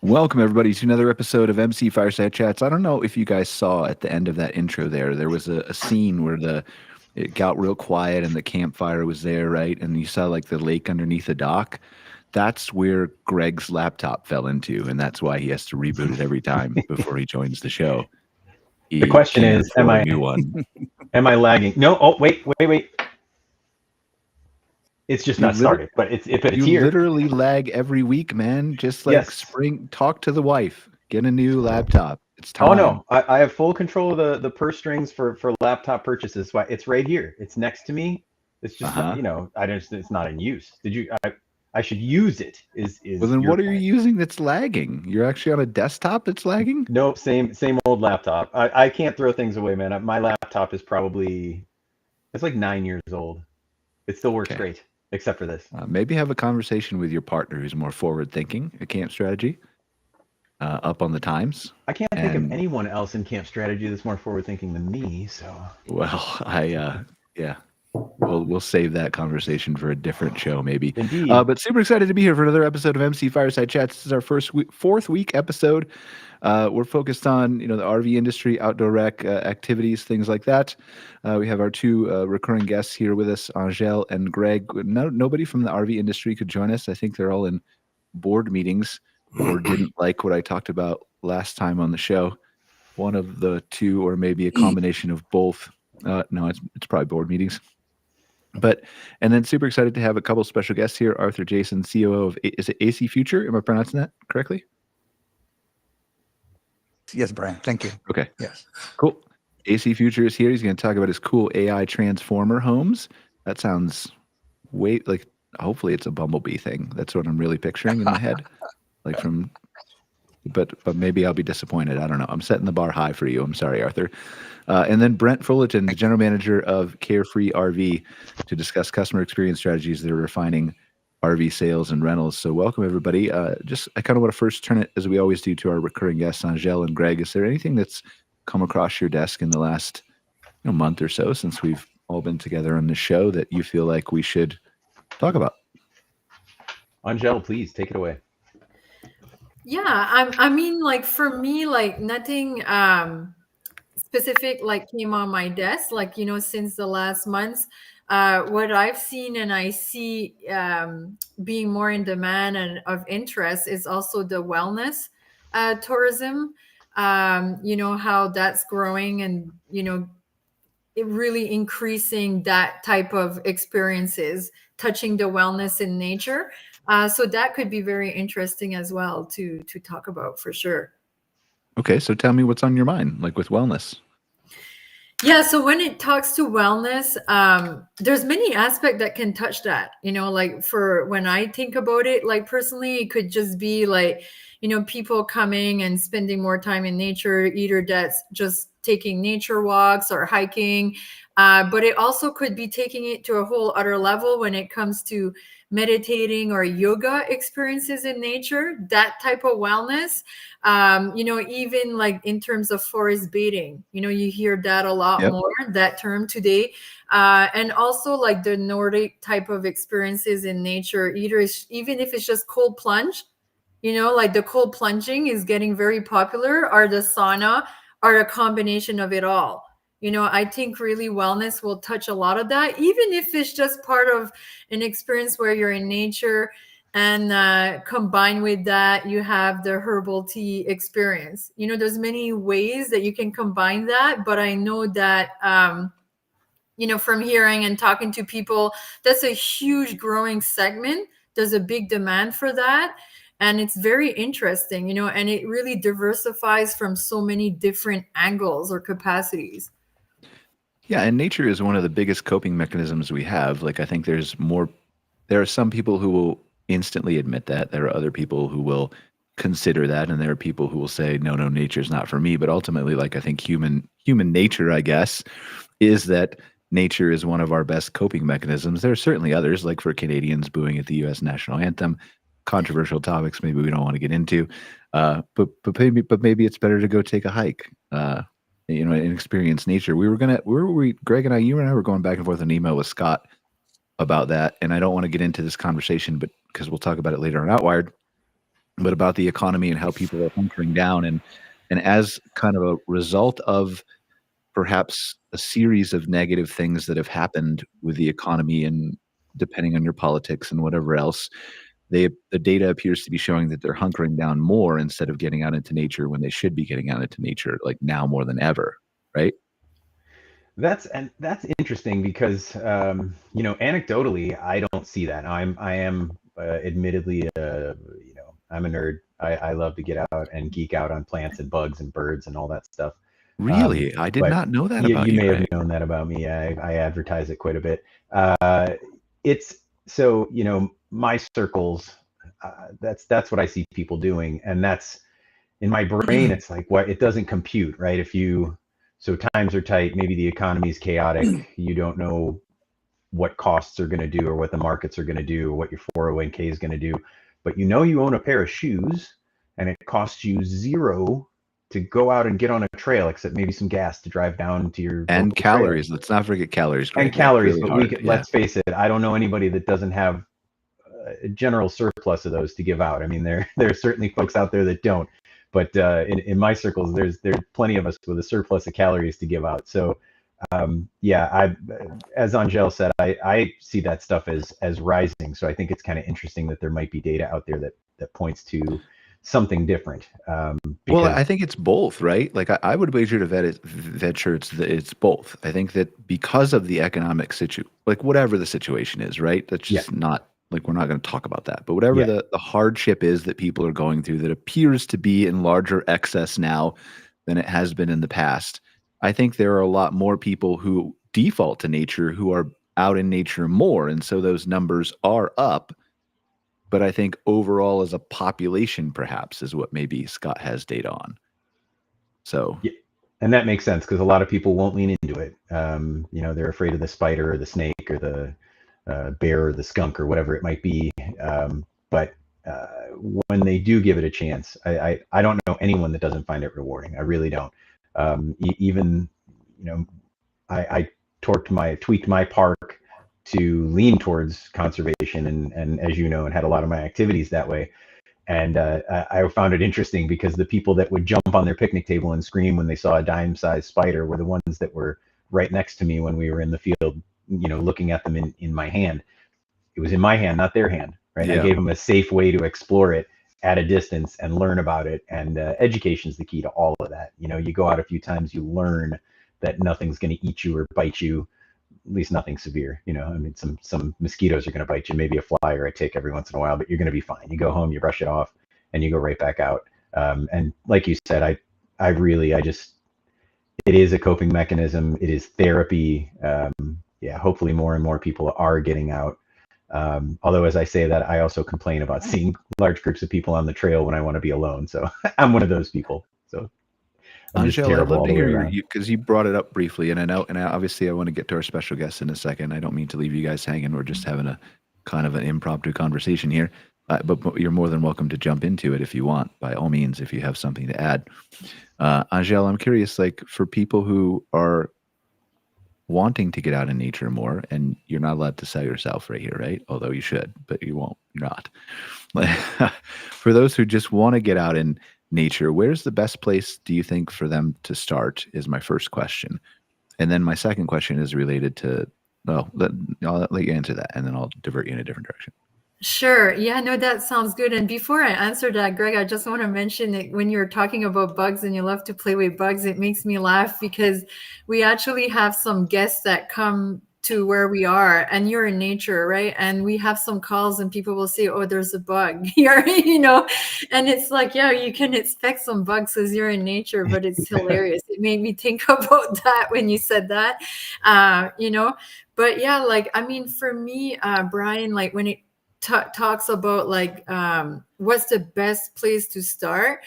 Welcome, everybody, to another episode of MC Fireside Chats. I don't know if you guys saw at the end of that intro there was a scene where it got real quiet and the campfire was there, right? And you saw like the lake underneath the dock. That's where Greg's laptop fell into, and that's why he has to reboot it every time before he joins the show. The question is, am I lagging? No. Oh, wait. It's just not started, but it's here. You literally lag every week, man. Just like spring, talk to the wife, get a new laptop. It's time. Oh no, I have full control of the purse strings for laptop purchases. Why it's right here. It's next to me. It's just it's not in use. I should use it. Well, then what are you using that's lagging? You're actually on a desktop that's lagging? Nope, same old laptop. I can't throw things away, man. My laptop is it's like 9 years old. It still works great. Except for this. Maybe have a conversation with your partner who's more forward-thinking, a camp strategy, up on the times. I can't think of anyone else in camp strategy that's more forward-thinking than me. So. Well, we'll save that conversation for a different show, maybe. Indeed. But super excited to be here for another episode of MC Fireside Chats. This is our fourth week episode. We're focused on the RV industry, outdoor rec activities, things like that. We have our two recurring guests here with us, Angel and Greg. Nobody from the RV industry could join us. I think they're all in board meetings or didn't like what I talked about last time on the show. One of the two, or maybe a combination of both. No, it's probably board meetings. And then super excited to have a couple special guests here. Arthur Jason, COO of is it AC Future? Am I pronouncing that correctly? Yes, Brian. Thank you. Okay. Yes. Cool. AC Future is here. He's going to talk about his cool AI transformer homes. That sounds hopefully it's a Bumblebee thing. That's what I'm really picturing in my head. But maybe I'll be disappointed. I don't know. I'm setting the bar high for you. I'm sorry, Arthur. And then Brent Fullerton, the general manager of Carefree RV, to discuss customer experience strategies that are refining RV sales and rentals. So welcome, everybody. I kind of want to first turn it, as we always do, to our recurring guests, Angel and Greg. Is there anything that's come across your desk in the last month or so since we've all been together on the show that you feel like we should talk about? Angel, please take it away. Yeah, I mean, for me, nothing specific came on my desk, since the last months. What I've seen and I see being more in demand and of interest is also the wellness tourism. How that's growing and, it really increasing that type of experiences, touching the wellness in nature. So that could be very interesting as well to talk about for sure. Okay, so tell me what's on your mind, with wellness. Yeah, so when it talks to wellness, there's many aspects that can touch that. For when I think about it, personally, it could just be people coming and spending more time in nature, either that's just taking nature walks or hiking, but it also could be taking it to a whole other level when it comes to meditating or yoga experiences in nature, that type of wellness. Even in terms of forest bathing, you hear that a lot more, that term today. And also the Nordic type of experiences in nature, even if it's just cold plunge, the cold plunging is getting very popular, or the sauna, or a combination of it all. I think really wellness will touch a lot of that, even if it's just part of an experience where you're in nature, and combined with that, you have the herbal tea experience. There's many ways that you can combine that, but I know that, from hearing and talking to people, that's a huge growing segment. There's a big demand for that. And it's very interesting, and it really diversifies from so many different angles or capacities. Yeah, and nature is one of the biggest coping mechanisms we have. I think there are some people who will instantly admit that. There are other people who will consider that, and there are people who will say, no, nature's not for me. But ultimately, I think human nature, I guess, is that nature is one of our best coping mechanisms. There are certainly others, like for Canadians booing at the U.S. national anthem, controversial topics maybe we don't want to get into, but maybe it's better to go take a hike, and experience nature. Greg and you and I were going back and forth an email with Scott about that, and I don't want to get into this conversation, but because we'll talk about it later on Outwired. but about the economy and how people are hunkering down. And as kind of a result of perhaps a series of negative things that have happened with the economy and depending on your politics and whatever else, the data appears to be showing that they're hunkering down more instead of getting out into nature when they should be getting out into nature, like now more than ever, right? That's interesting because anecdotally I don't see that. I am admittedly I'm a nerd. I love to get out and geek out on plants and bugs and birds and all that stuff. Really? I did But not know that about you you, may have Greg. known that about me. I advertise it quite a bit. It's so my circles. That's what I see people doing, and that's in my brain. It's like what it doesn't compute, right? So times are tight. Maybe the economy is chaotic. You don't know what costs are going to do or what the markets are going to do or what your 401k is going to do, but you own a pair of shoes and it costs you zero to go out and get on a trail, except maybe some gas to drive down to your And local trail. calories. Let's not forget calories, And Greg. That's calories, really but hard. Yeah. let's face it, I don't know anybody that doesn't have a general surplus of those to give out. I mean, there are certainly folks out there that don't, but in my circles, there's plenty of us with a surplus of calories to give out. So as Angel said, I see that stuff as rising. So I think it's kind of interesting that there might be data out there that points to something different. Well, I think it's both, right? Like I would wager to venture it's both. I think that because of the economic like whatever the situation is, right? That's just not like we're not going to talk about that. But whatever the hardship is that people are going through that appears to be in larger excess now than it has been in the past. I think there are a lot more people who default to nature who are out in nature more. And so those numbers are up. But I think overall as a population, perhaps, is what maybe Scott has data on. So, and that makes sense because a lot of people won't lean into it. They're afraid of the spider or the snake or the bear or the skunk or whatever it might be. But when they do give it a chance, I don't know anyone that doesn't find it rewarding. I really don't. Even, I tweaked my park to lean towards conservation and as you know, and had a lot of my activities that way. And I found it interesting because the people that would jump on their picnic table and scream when they saw a dime-sized spider were the ones that were right next to me when we were in the field, looking at them in my hand. It was in my hand, not their hand, right? I gave them a safe way to explore it at a distance and learn about it. And education is the key to all of that. You go out a few times, you learn that nothing's going to eat you or bite you, at least nothing severe. I mean, some mosquitoes are going to bite you, maybe a fly or a tick every once in a while, but you're going to be fine. You go home, you brush it off, and you go right back out. And like you said, it is a coping mechanism. It is therapy. Hopefully more and more people are getting out. Although as I say that, I also complain about seeing large groups of people on the trail when I want to be alone. So I'm one of those people. So Angel, I'd love to hear you because you brought it up briefly, and obviously I want to get to our special guest in a second. I don't mean to leave you guys hanging. We're just having a kind of an impromptu conversation here, but you're more than welcome to jump into it if you want. By all means, if you have something to add, Angel, I'm curious, like for people who are wanting to get out in nature more, and you're not allowed to sell yourself right here, right? Although you should, but you won't. You're not. For those who just want to get out in nature, where's the best place do you think for them to start is my first question. And then my second question is related to, I'll let you answer that and then I'll divert you in a different direction. Sure. Yeah, no, that sounds good. And before I answer that, Greg, I just want to mention that when you're talking about bugs and you love to play with bugs, it makes me laugh because we actually have some guests that come to where we are and you're in nature, right? And we have some calls and people will say, oh, there's a bug here, and it's like, yeah, you can expect some bugs as you're in nature, but it's hilarious. It made me think about that when you said that, but yeah, like, I mean, for me, Brian, like when it talks about like, what's the best place to start?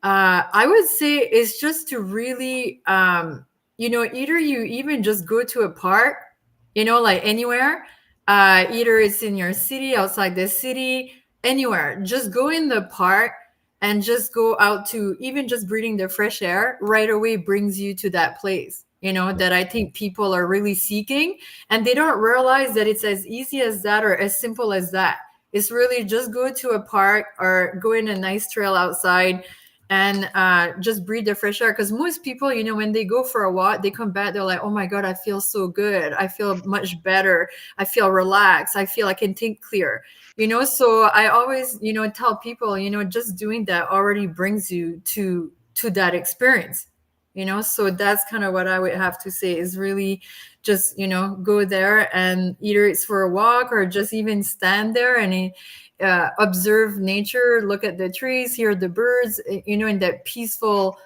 I would say it's just to really, either you even just go to a park, like anywhere, either it's in your city, outside the city, anywhere, just go in the park and just go out to even just breathing the fresh air right away brings you to that place, that I think people are really seeking. And they don't realize that it's as easy as that or as simple as that. It's really just go to a park or go in a nice trail outside and just breathe the fresh air. Because most people, when they go for a walk, they come back, they're like, oh my God, I feel so good. I feel much better. I feel relaxed. I feel I can think clear. So I always, tell people, just doing that already brings you to that experience. So that's kind of what I would have to say is really just go there, and either it's for a walk or just even stand there and observe nature, look at the trees, hear the birds, in that peaceful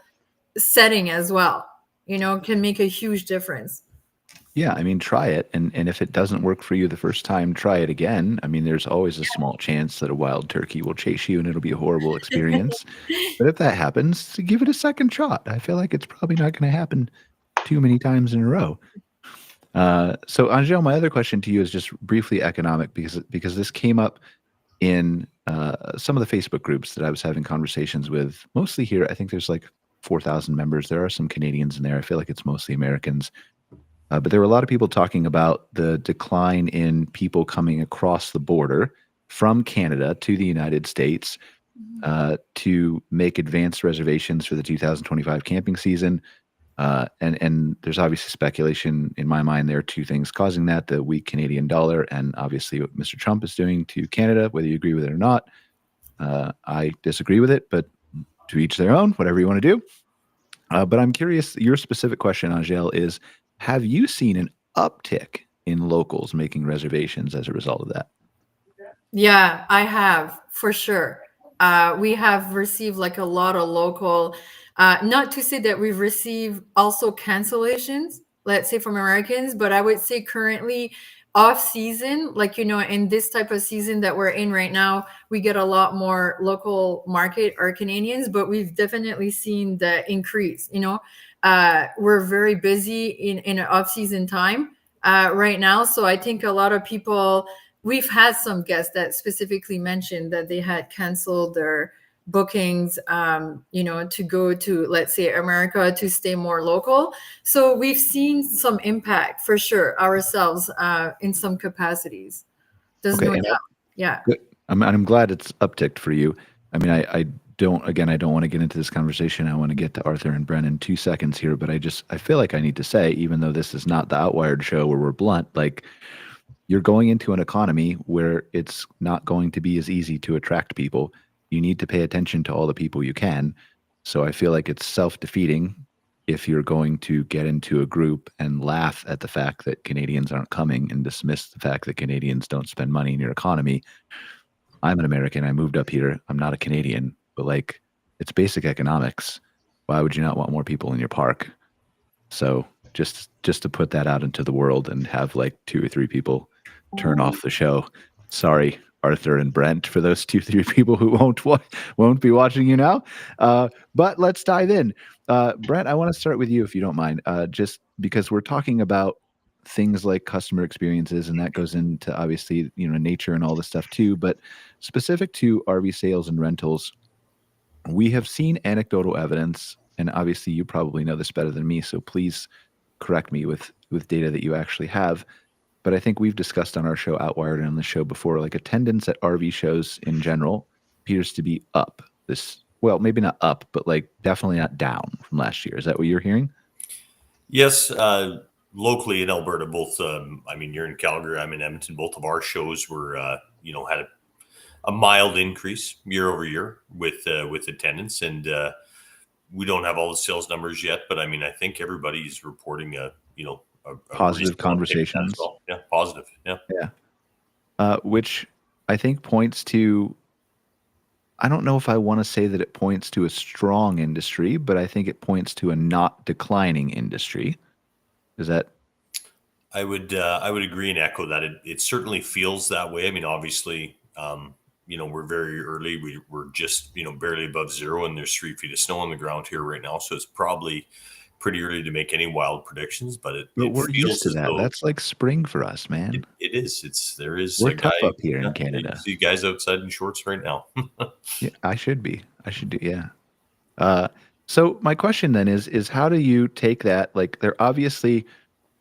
setting as well, can make a huge difference. Yeah, I mean, try it, and if it doesn't work for you the first time, try it again. I mean, there's always a small chance that a wild turkey will chase you, and it'll be a horrible experience. But if that happens, give it a second shot. I feel like it's probably not going to happen too many times in a row. So, Angel, my other question to you is just briefly economic, because this came up in some of the Facebook groups that I was having conversations with, mostly here. I think there's like 4,000 members. There are some Canadians in there. I feel like it's mostly Americans. But there were a lot of people talking about the decline in people coming across the border from Canada to the United States to make advanced reservations for the 2025 camping season. And there's obviously speculation in my mind. There are two things causing that: the weak Canadian dollar, and obviously what Mr. Trump is doing to Canada, whether you agree with it or not. I disagree with it, but to each their own, whatever you want to do. But I'm curious, your specific question, Angel, is, have you seen an uptick in locals making reservations as a result of that? Yeah, I have, for sure. We have received like a lot of local, not to say that we've received also cancellations, let's say from Americans, but I would say currently off season, like, in this type of season that we're in right now, we get a lot more local market or Canadians, but we've definitely seen the increase. We're very busy in an off season time right now. So I think a lot of people, we've had some guests that specifically mentioned that they had canceled their bookings, to go to, let's say, America to stay more local. So we've seen some impact for sure ourselves in some capacities. There's no doubt. Yeah. Good. I'm glad it's upticked for you. I mean, I don't want to get into this conversation. I want to get to Arthur and Bren in 2 seconds here, but I feel like I need to say, even though this is not the Outwired show where we're blunt, like, you're going into an economy where it's not going to be as easy to attract people. You need to pay attention to all the people you can. So I feel like it's self-defeating if you're going to get into a group and laugh at the fact that Canadians aren't coming and dismiss the fact that Canadians don't spend money in your economy. I'm an American. I moved up here. I'm not a Canadian, but like, it's basic economics. Why would you not want more people in your park? So just to put that out into the world and have like 2 or 3 people turn off the show. Sorry, Arthur and Brent, for those 2-3 people who won't be watching you now. But let's dive in. Brent, I want to start with you, if you don't mind, just because we're talking about things like customer experiences, and that goes into obviously nature and all this stuff too. But specific to RV sales and rentals, we have seen anecdotal evidence, and obviously you probably know this better than me, so please correct me with data that you actually have. But I think we've discussed on our show Outwired and on the show before, like, attendance at RV shows in general appears to be up well, maybe not up, but like definitely not down from last year. Is that what you're hearing? Yes. Locally in Alberta, both, I mean, you're in Calgary, I'm in Edmonton. Both of our shows were, had a mild increase year over year with attendance. And we don't have all the sales numbers yet, but I mean, I think everybody's reporting a positive conversations. Well. Yeah, positive. Yeah. Which I think points to, I don't know if I want to say that it points to a strong industry, but I think it points to a not declining industry. Is that? I would agree and echo that. It certainly feels that way. I mean, obviously, we're very early. We're just, barely above zero, and there's 3 feet of snow on the ground here right now. So it's probably pretty early to make any wild predictions, but we're used to that. That's like spring for us, man. It is. We're tough up here in Canada. You see guys outside in shorts right now. Yeah, I should do. Yeah. So my question then is how do you take that? Like, they're obviously,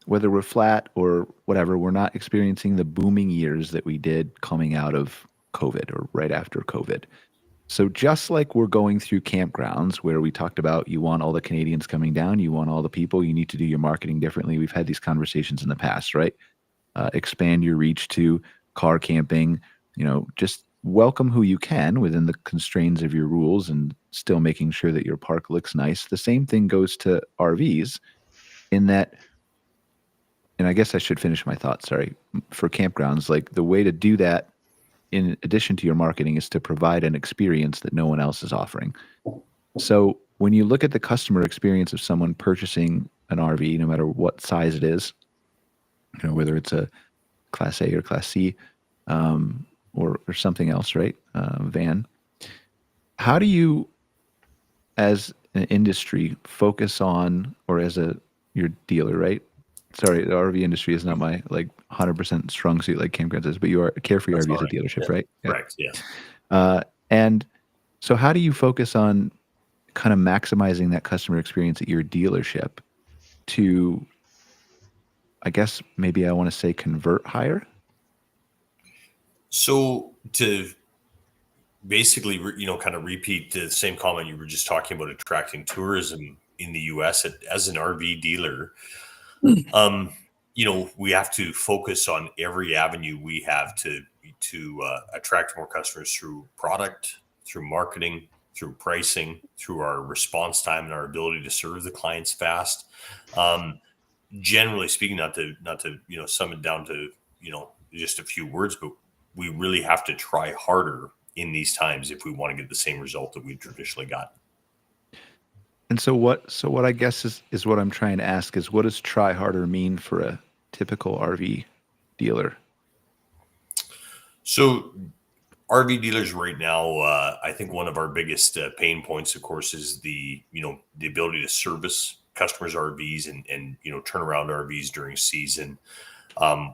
whether we're flat or whatever, we're not experiencing the booming years that we did coming out of COVID or right after COVID. So just like we're going through campgrounds where we talked about you want all the Canadians coming down, you want all the people, you need to do your marketing differently. We've had these conversations in the past, right? Expand your reach to car camping, just welcome who you can within the constraints of your rules and still making sure that your park looks nice. The same thing goes to RVs in that, and I guess I should finish my thought, sorry, for campgrounds, like the way to do that in addition to your marketing is to provide an experience that no one else is offering. So when you look at the customer experience of someone purchasing an RV, no matter what size it is, whether it's a Class A or Class C, or something else, right? Van. How do you, as an industry, focus on, or as your dealer, right? Sorry, the RV industry is not my 100% strong suit like Campgrounds is, but you are Carefree RV is a dealership, right? Yeah. Correct. Yes. And so, how do you focus on kind of maximizing that customer experience at your dealership to, I guess maybe I want to say, convert higher? So to basically, kind of repeat the same comment you were just talking about, attracting tourism in the U.S. As an RV dealer, we have to focus on every avenue we have to attract more customers through product, through marketing, through pricing, through our response time and our ability to serve the clients fast. Generally speaking, not to sum it down to just a few words, but we really have to try harder in these times if we want to get the same result that we've traditionally gotten. And so what I guess is what I'm trying to ask is, what does try harder mean for a typical RV dealer? So RV dealers right now, I think one of our biggest pain points, of course, is the ability to service customers' RVs and turn around RVs during season.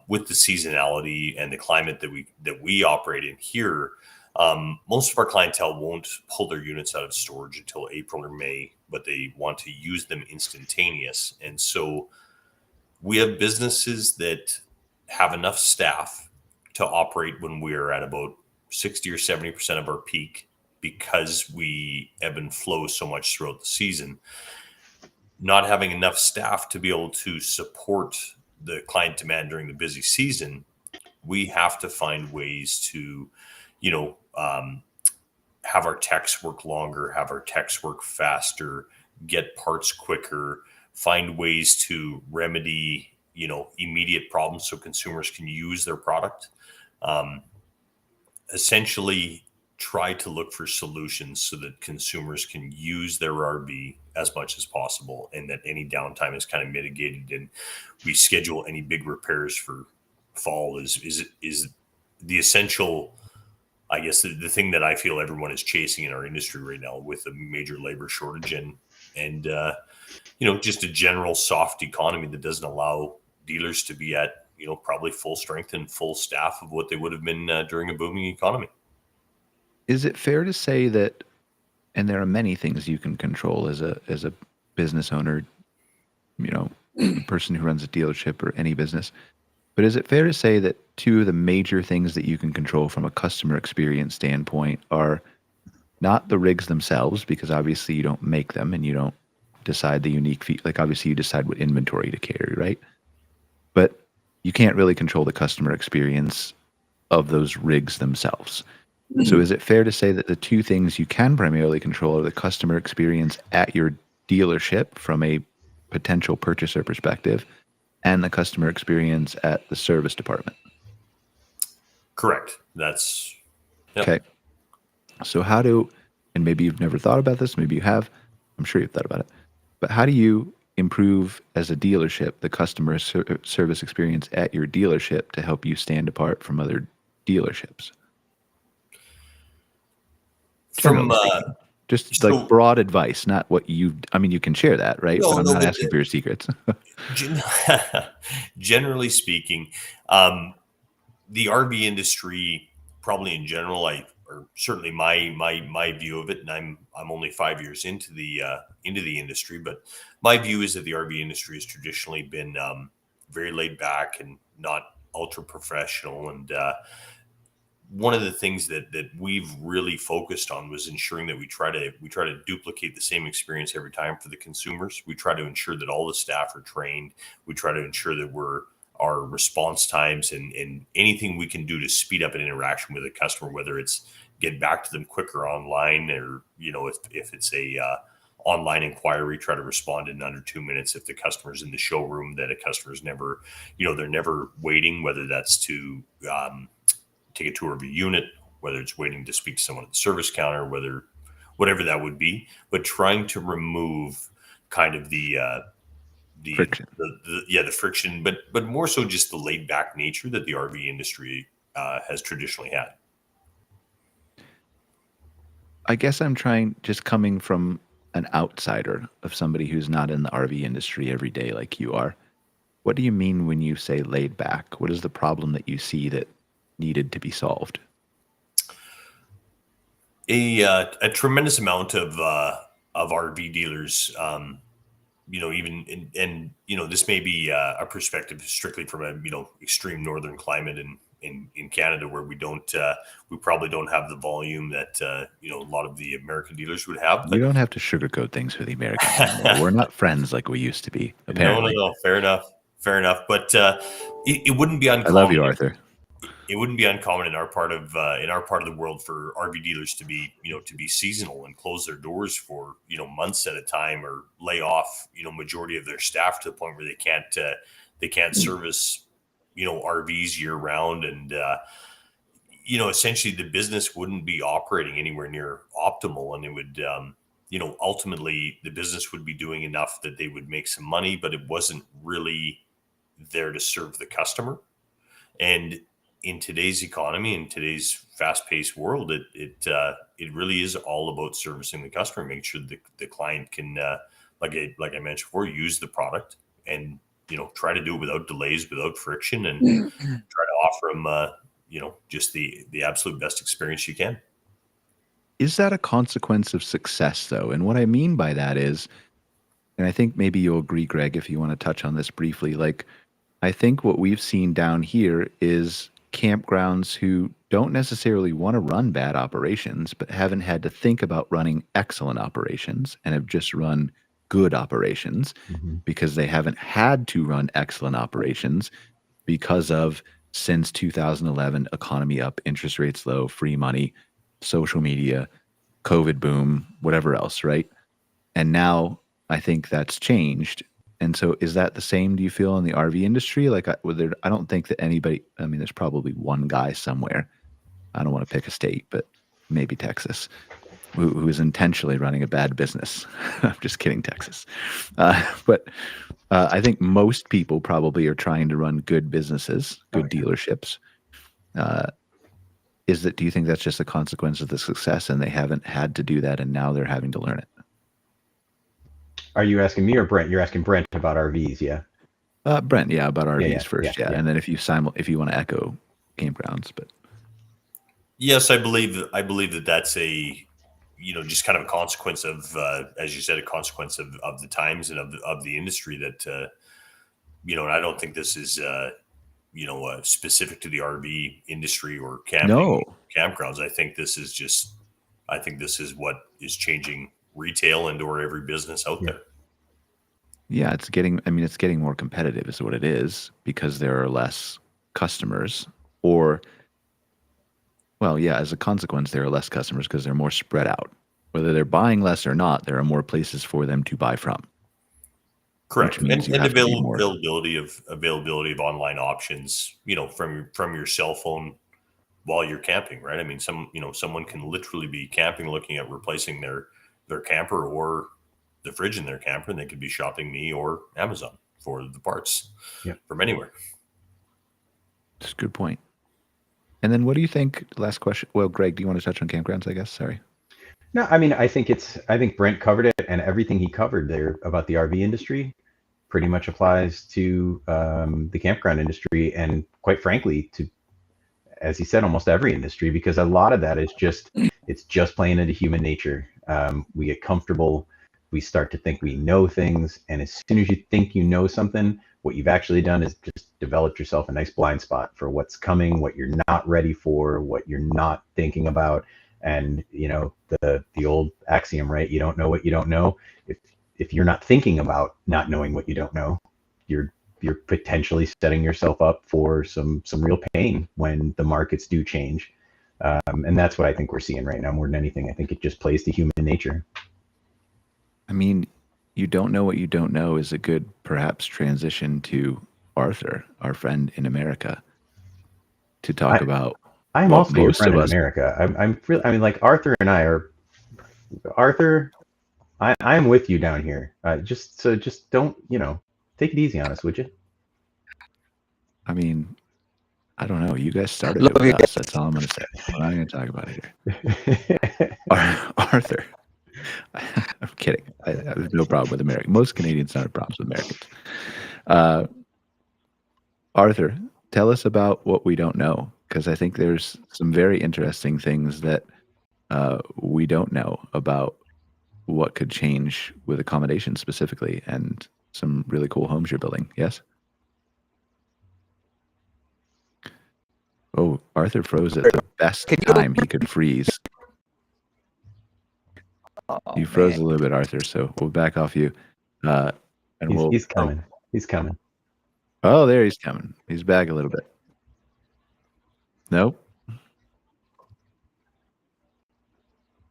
With the seasonality and the climate that we operate in here, most of our clientele won't pull their units out of storage until April or May, but they want to use them instantaneous. And so we have businesses that have enough staff to operate when we're at about 60 or 70% of our peak, because we ebb and flow so much throughout the season. Not having enough staff to be able to support the client demand during the busy season, we have to find ways to, have our techs work longer, have our techs work faster, get parts quicker, find ways to remedy, immediate problems so consumers can use their product. Essentially try to look for solutions so that consumers can use their RV as much as possible, and that any downtime is kind of mitigated, and we schedule any big repairs for fall is the essential, I guess, the thing that I feel everyone is chasing in our industry right now, with a major labor shortage and just a general soft economy that doesn't allow dealers to be at probably full strength and full staff of what they would have been during a booming economy. Is it fair to say that, and there are many things you can control as a business owner, a person who runs a dealership or any business, but is it fair to say that two of the major things that you can control from a customer experience standpoint are not the rigs themselves, because obviously you don't make them and you don't decide the unique obviously you decide what inventory to carry, right? But you can't really control the customer experience of those rigs themselves. So is it fair to say that the two things you can primarily control are the customer experience at your dealership from a potential purchaser perspective, and the customer experience at the service department? Correct. That's yep. Okay. So and maybe you've never thought about this, maybe you have, I'm sure you've thought about it, but how do you improve as a dealership the customer service experience at your dealership to help you stand apart from other dealerships? From just broad advice, not what you can share that, right? No, but I'm not asking for your secrets. Generally speaking, the RV industry, probably in general, or certainly my view of it, and I'm only 5 years into the industry, but my view is that the RV industry has traditionally been very laid back and not ultra professional, and one of the things that we've really focused on was ensuring that we try to duplicate the same experience every time for the consumers. We try to ensure that all the staff are trained. We try to ensure that our response times and anything we can do to speed up an interaction with a customer, whether it's get back to them quicker online, or if it's a online inquiry, try to respond in under 2 minutes. If the customer's in the showroom, that a customer's never, they're never waiting, whether that's to take a tour of a unit, whether it's waiting to speak to someone at the service counter, whatever that would be, but trying to remove kind of the friction. The friction, but more so just the laid back nature that the RV industry has traditionally had. I guess I'm just coming from an outsider, of somebody who's not in the RV industry every day like you are. What do you mean when you say laid back? What is the problem that you see that needed to be solved? A tremendous amount of RV dealers, this may be a perspective strictly from a extreme northern climate in Canada, where we probably don't have the volume that a lot of the American dealers would have. You don't have to sugarcoat things for the Americans anymore. We're not friends like we used to be, apparently. No, fair enough. But it wouldn't be uncommon. I love you, Arthur. It wouldn't be uncommon in our part of the world for RV dealers to be seasonal and close their doors for months at a time, or lay off majority of their staff to the point where they can't service RVs year round, and essentially the business wouldn't be operating anywhere near optimal, and it would ultimately the business would be doing enough that they would make some money, but it wasn't really there to serve the customer. And in today's economy, in today's fast-paced world, it really is all about servicing the customer, making sure the client can, like I mentioned before, use the product and try to do it without delays, without friction, and try to offer them just the absolute best experience you can. Is that a consequence of success, though? And what I mean by that is, and I think maybe you'll agree, Greg, if you want to touch on this briefly, like, I think what we've seen down here is campgrounds who don't necessarily want to run bad operations, but haven't had to think about running excellent operations and have just run good operations because they haven't had to run excellent operations because of, since 2011, economy up, interest rates low, free money, social media, COVID boom, whatever else, right? And now I think that's changed. And so is that the same, do you feel, in the RV industry? Like, I don't think that anybody, I mean, there's probably one guy somewhere, I don't want to pick a state, but maybe Texas, who is intentionally running a bad business. I'm just kidding, Texas. But I think most people probably are trying to run good businesses, good dealerships. Do you think that's just a consequence of the success, and they haven't had to do that, and now they're having to learn it? Are you asking me or Brent? You're asking Brent about RVs, yeah? Brent, yeah, about RVs first, yeah. And then if you want to echo campgrounds, but yes, I believe that that's a just kind of a consequence of, as you said, a consequence of the times and of the industry that and I don't think this is specific to the RV industry or campgrounds. I think this is what is changing retail and/or every business out there. Yeah, it's getting more competitive is what it is, because there are less customers, or, well, yeah, as a consequence, there are less customers because they're more spread out. Whether they're buying less or not, there are more places for them to buy from. Correct. And availability of online options, from your cell phone while you're camping, right? I mean, someone can literally be camping, looking at replacing their camper or the fridge in their camper, and they could be shopping me or Amazon for the parts from anywhere. That's a good point. And then what do you think, last question, well, Greg, do you want to touch on campgrounds, I guess? Sorry. No, I mean, I think Brent covered it, and everything he covered there about the RV industry pretty much applies to the campground industry, and quite frankly, to, as he said, almost every industry, because a lot of that is it's just playing into human nature. We get comfortable, we start to think we know things, and as soon as you think you know something, What you've actually done is just developed yourself a nice blind spot for what's coming, what you're not ready for, what you're not thinking about. And the old axiom, right? You don't know what you don't know. If you're not thinking about not knowing what you don't know, you're potentially setting yourself up for some real pain when the markets do change. And that's what I think we're seeing right now more than anything. I think it just plays to human nature. I mean, you don't know what you don't know is a good, perhaps, transition to Arthur, our friend in America, to talk about. I'm well, also your most friend of in us. America. I'm really, I mean, like Arthur and I are. Arthur, I'm with you down here. Just don't, take it easy on us, would you? I mean, I don't know. You guys started Love it with you us. That's all I'm going to say. We're not going to talk about it here. Arthur. I'm kidding. I have no problem with America. Most Canadians don't have problems with Americans. Arthur, tell us about what we don't know, because I think there's some very interesting things that we don't know about what could change with accommodation specifically, and some really cool homes you're building. Yes? Oh, Arthur froze at the best time he could freeze. You froze a little bit, Arthur, so we'll back off you. And he's coming. He's coming. Oh, there he's coming. He's back a little bit. Nope.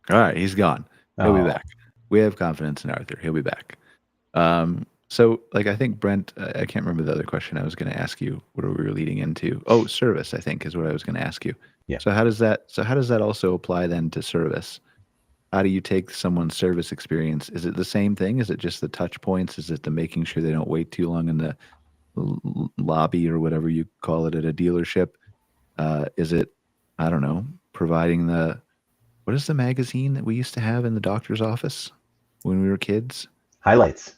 All right, he's gone. He'll be back. We have confidence in Arthur. He'll be back. So, I think Brent, I can't remember the other question I was going to ask you. What we were leading into? Oh, service, I think, is what I was going to ask you. Yeah. So how does that also apply then to service? How do you take someone's service experience? Is it the same thing? Is it just the touch points? Is it the making sure they don't wait too long in the lobby or whatever you call it at a dealership? Is it, I don't know, providing what is the magazine that we used to have in the doctor's office when we were kids? Highlights.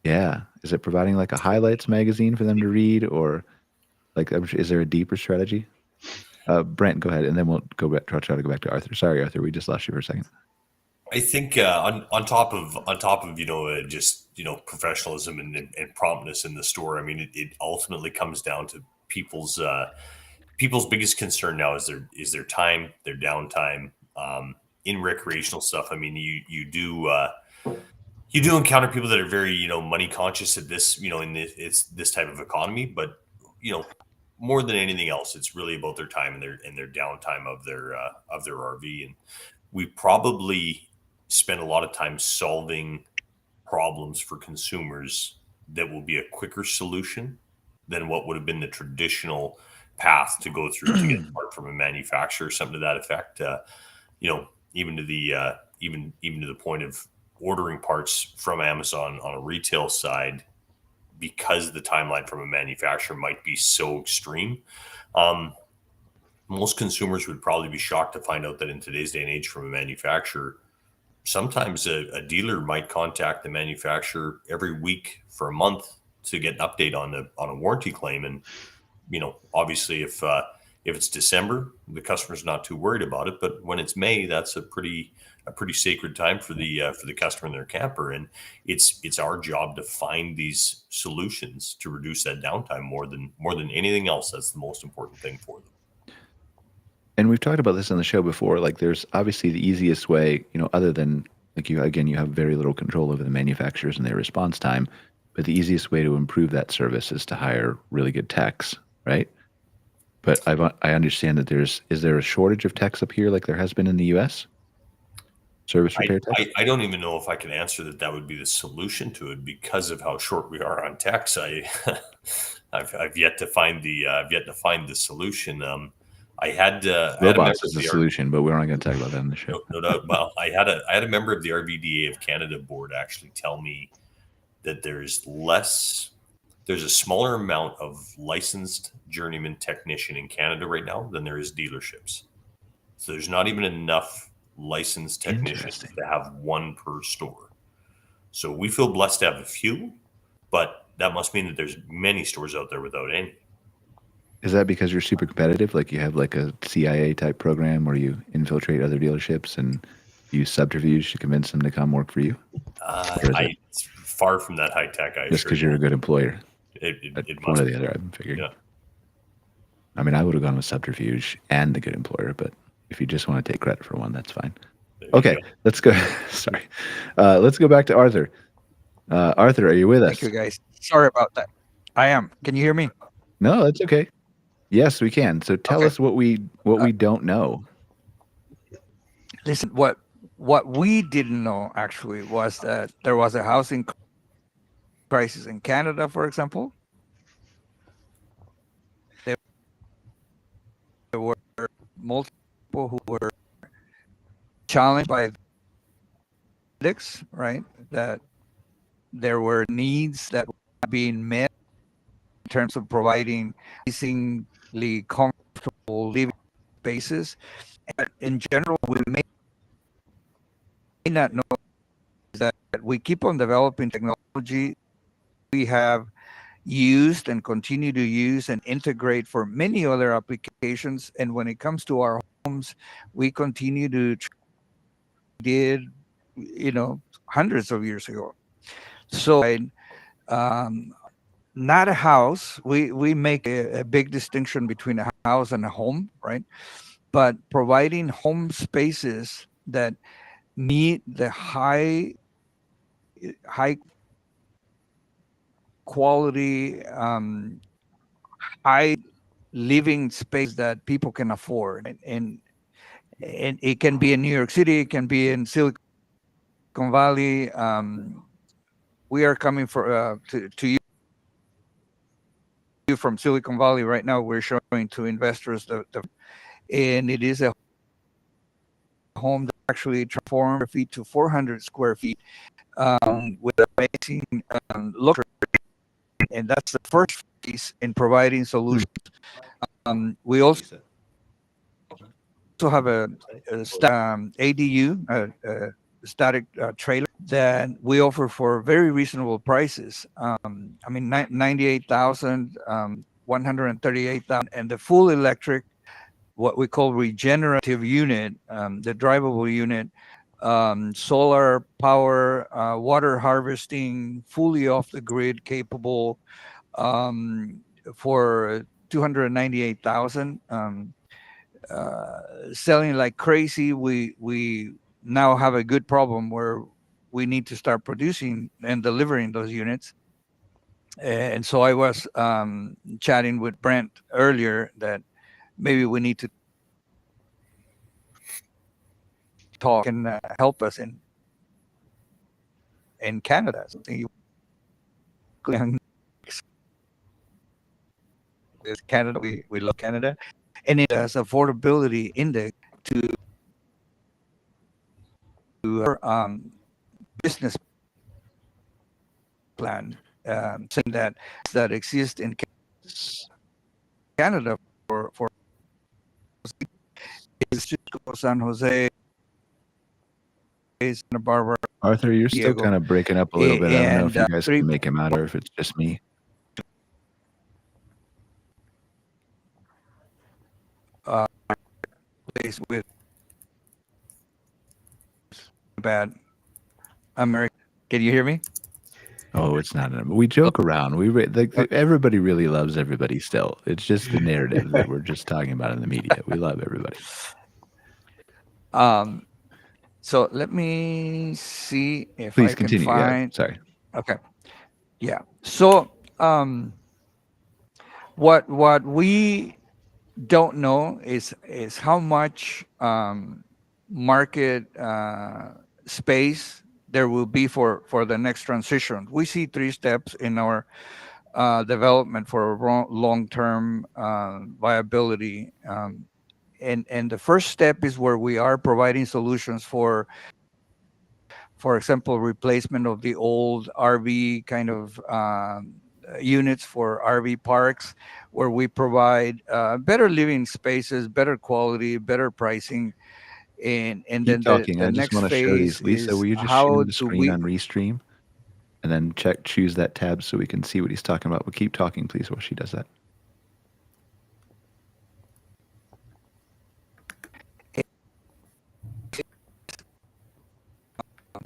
Yeah. Is it providing a highlights magazine for them to read, or is there a deeper strategy? Brent, go ahead, and then we'll try to go back to Arthur. Sorry, Arthur, we just lost you for a second. I think on top of just professionalism and promptness in the store. I mean, it ultimately comes down to people's biggest concern now is their time, their downtime in recreational stuff. I mean, you do encounter people that are very money conscious at this in this type of economy, but more than anything else, it's really about their time and their downtime of their RV. And we probably spend a lot of time solving problems for consumers that will be a quicker solution than what would have been the traditional path to go through to get part from a manufacturer or something to that effect. Even to the point of ordering parts from Amazon on a retail side, because the timeline from a manufacturer might be so extreme. Most consumers would probably be shocked to find out that in today's day and age, from a manufacturer, sometimes a dealer might contact the manufacturer every week for a month to get an update on a warranty claim. And obviously, if it's December, the customer's not too worried about it. But when it's May, that's a pretty sacred time for the customer and their camper. And it's our job to find these solutions to reduce that downtime more than anything else. That's the most important thing for them. And we've talked about this on the show before. There's obviously the easiest way, other than you have very little control over the manufacturers and their response time, but the easiest way to improve that service is to hire really good techs, right? But I understand that is there a shortage of techs up here like there has been in the U.S.? Service repair techs? I don't even know if I can answer that would be the solution to it because of how short we are on techs. I've yet to find the solution. I had robots is the solution, but we're not going to talk about that in the show. No doubt. Well, I had a member of the RVDA of Canada board actually tell me that there's a smaller amount of licensed journeyman technician in Canada right now than there is dealerships. So there's not even enough licensed technicians to have one per store. So we feel blessed to have a few, but that must mean that there's many stores out there without any. Is that because you're super competitive? You have a CIA type program where you infiltrate other dealerships and use subterfuge to convince them to come work for you? It's far from that high tech. Just because you're a good employer. It one must or be. the other, I'm figuring. Yeah. I mean, I would have gone with subterfuge and the good employer, but if you just want to take credit for one, that's fine. There you Okay, go. let's go. Sorry. Let's go back to Arthur. Arthur, are you with us? Thank you, guys. Sorry about that. I am. Can you hear me? No, that's okay. Yes, we can. So tell Okay. us what we don't know. Listen, what we didn't know actually was that there was a housing crisis in Canada, for example. There were multiple people who were challenged by politics, right? That there were needs that were being met in terms of providing increasingly comfortable living spaces. And in general, we may not know that we keep on developing technology we have used and continue to use and integrate for many other applications. And when it comes to our homes, we continue to did, hundreds of years ago. So, not a house. We make a big distinction between a house and a home, right? But providing home spaces that meet the high quality, high living space that people can afford, and it can be in New York City, it can be in Silicon Valley. We are coming to you from Silicon Valley right now. We're showing to investors and it is a home that actually transformed feet to 400 square feet with amazing luxury, and that's the first piece in providing solutions. We also have a ADU, a static trailer that we offer for very reasonable prices. I mean, 98,000, 138,000, and the full electric, what we call regenerative unit, the drivable unit, solar power, water harvesting, fully off the grid capable, for 298,000. Selling like crazy. We now have a good problem where we need to start producing and delivering those units. And so I was chatting with Brent earlier that maybe we need to talk and help us in Canada. Something Canada, we love Canada, and it has affordability index to business plan, saying that exists in Canada for San Jose, Santa Barbara, Arthur, you're still Diego, kind of breaking up a little bit. I don't know if you and guys can make him out or if it's just me. place with bad American. Can you hear me? Oh, it's not. We joke around. Everybody really loves everybody still. It's just the narrative that we're just talking about in the media. We love everybody. So let me see if Please I continue. can find. Yeah, sorry. Okay. Yeah. So what we don't know is how much market space there will be for the next transition. We see 3 steps in our development for long-term viability. And the first step is where we are providing solutions for example, replacement of the old RV kind of units for RV parks, where we provide better living spaces, better quality, better pricing. And Keep then talking. the I just next want to show these. phase Lisa, is will you just share how the do screen we on Restream and then choose that tab so we can see what he's talking about? But keep talking, please, while she does that.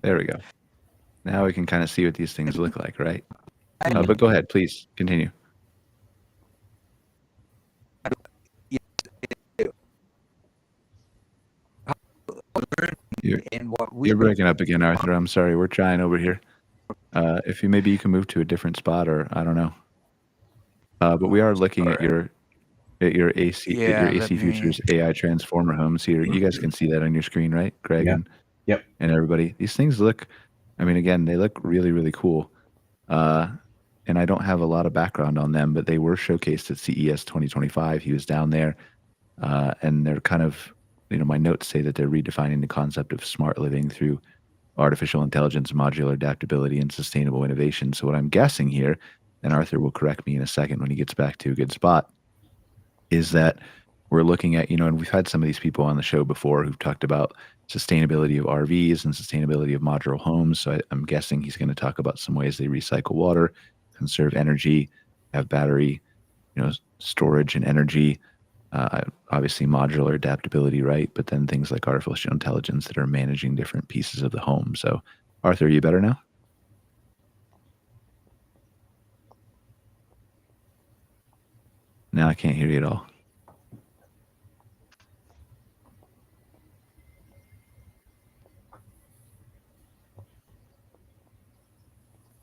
There we go. Now we can kind of see what these things look like, right? But go ahead, please continue. And what we You're breaking up again, Arthur. I'm sorry. We're trying over here. If maybe you can move to a different spot, or I don't know. But we are looking at your AC Futures AI Transformer homes here. You guys can see that on your screen, right, Greg? Yeah. Yep. And everybody. These things look, I mean, again, they look really, really cool. And I don't have a lot of background on them, but they were showcased at CES 2025. He was down there, and they're kind of, my notes say that they're redefining the concept of smart living through artificial intelligence, modular adaptability, and sustainable innovation. So what I'm guessing here, and Arthur will correct me in a second when he gets back to a good spot, is that we're looking at, and we've had some of these people on the show before who've talked about sustainability of RVs and sustainability of modular homes. So I'm guessing he's going to talk about some ways they recycle water, conserve energy, have battery, storage and energy, obviously modular adaptability, right? But then things like artificial intelligence that are managing different pieces of the home. So, Arthur, are you better now? Now I can't hear you at all.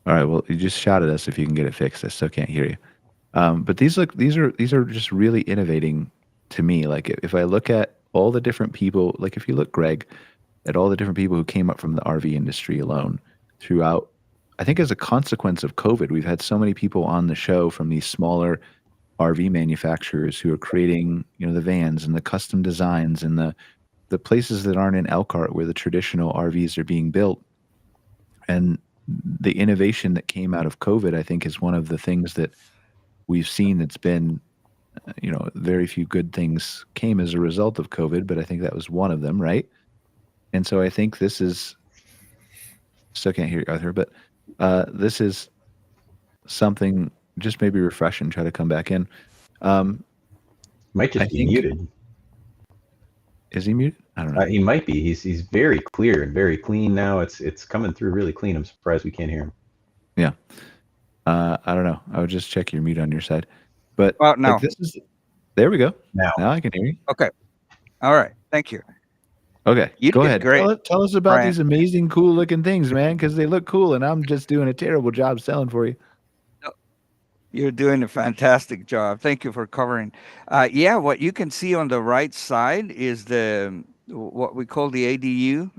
All right. Well, you just shout at us if you can get it fixed. I still can't hear you. But these are just really innovating to me. Like if I look at all the different people, like if you look, Greg, at all the different people who came up from the RV industry alone throughout, I think as a consequence of COVID, we've had so many people on the show from these smaller RV manufacturers who are creating, the vans and the custom designs and the places that aren't in Elkhart where the traditional RVs are being built. And the innovation that came out of COVID, I think, is one of the things that we've seen that's been, very few good things came as a result of COVID, but I think that was one of them, right? And so I think this is, still can't hear you, Arthur, but this is something, just maybe refresh and try to come back in. Might just be muted. Is he muted? I don't know. He might be. He's very clear and very clean now. It's coming through really clean. I'm surprised we can't hear him. Yeah. I don't know. I would just check your mute on your side. But now. There we go. Now I can hear you. Okay. All right. Thank you. Okay. Go ahead. Great. Tell us about these amazing, cool looking things, man, because they look cool and I'm just doing a terrible job selling for you. You're doing a fantastic job. Thank you for covering. What you can see on the right side is what we call the ADU.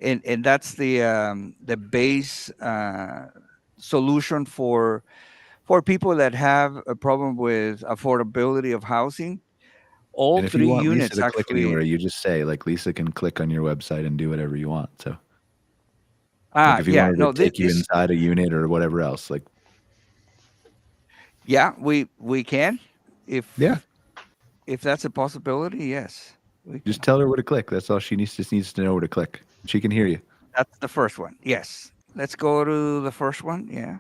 And that's the base solution for people that have a problem with affordability of housing. All if 3 you want units Lisa to actually. Click anywhere, you just say, like, Lisa can click on your website and do whatever you want. So, if you wanted to take you inside a unit or whatever else, like. Yeah, we can. If that's a possibility, yes. Just tell her where to click. That's all she needs. Just needs to know where to click. She can hear you. That's the first one. Yes. Let's go to the first one. Yeah.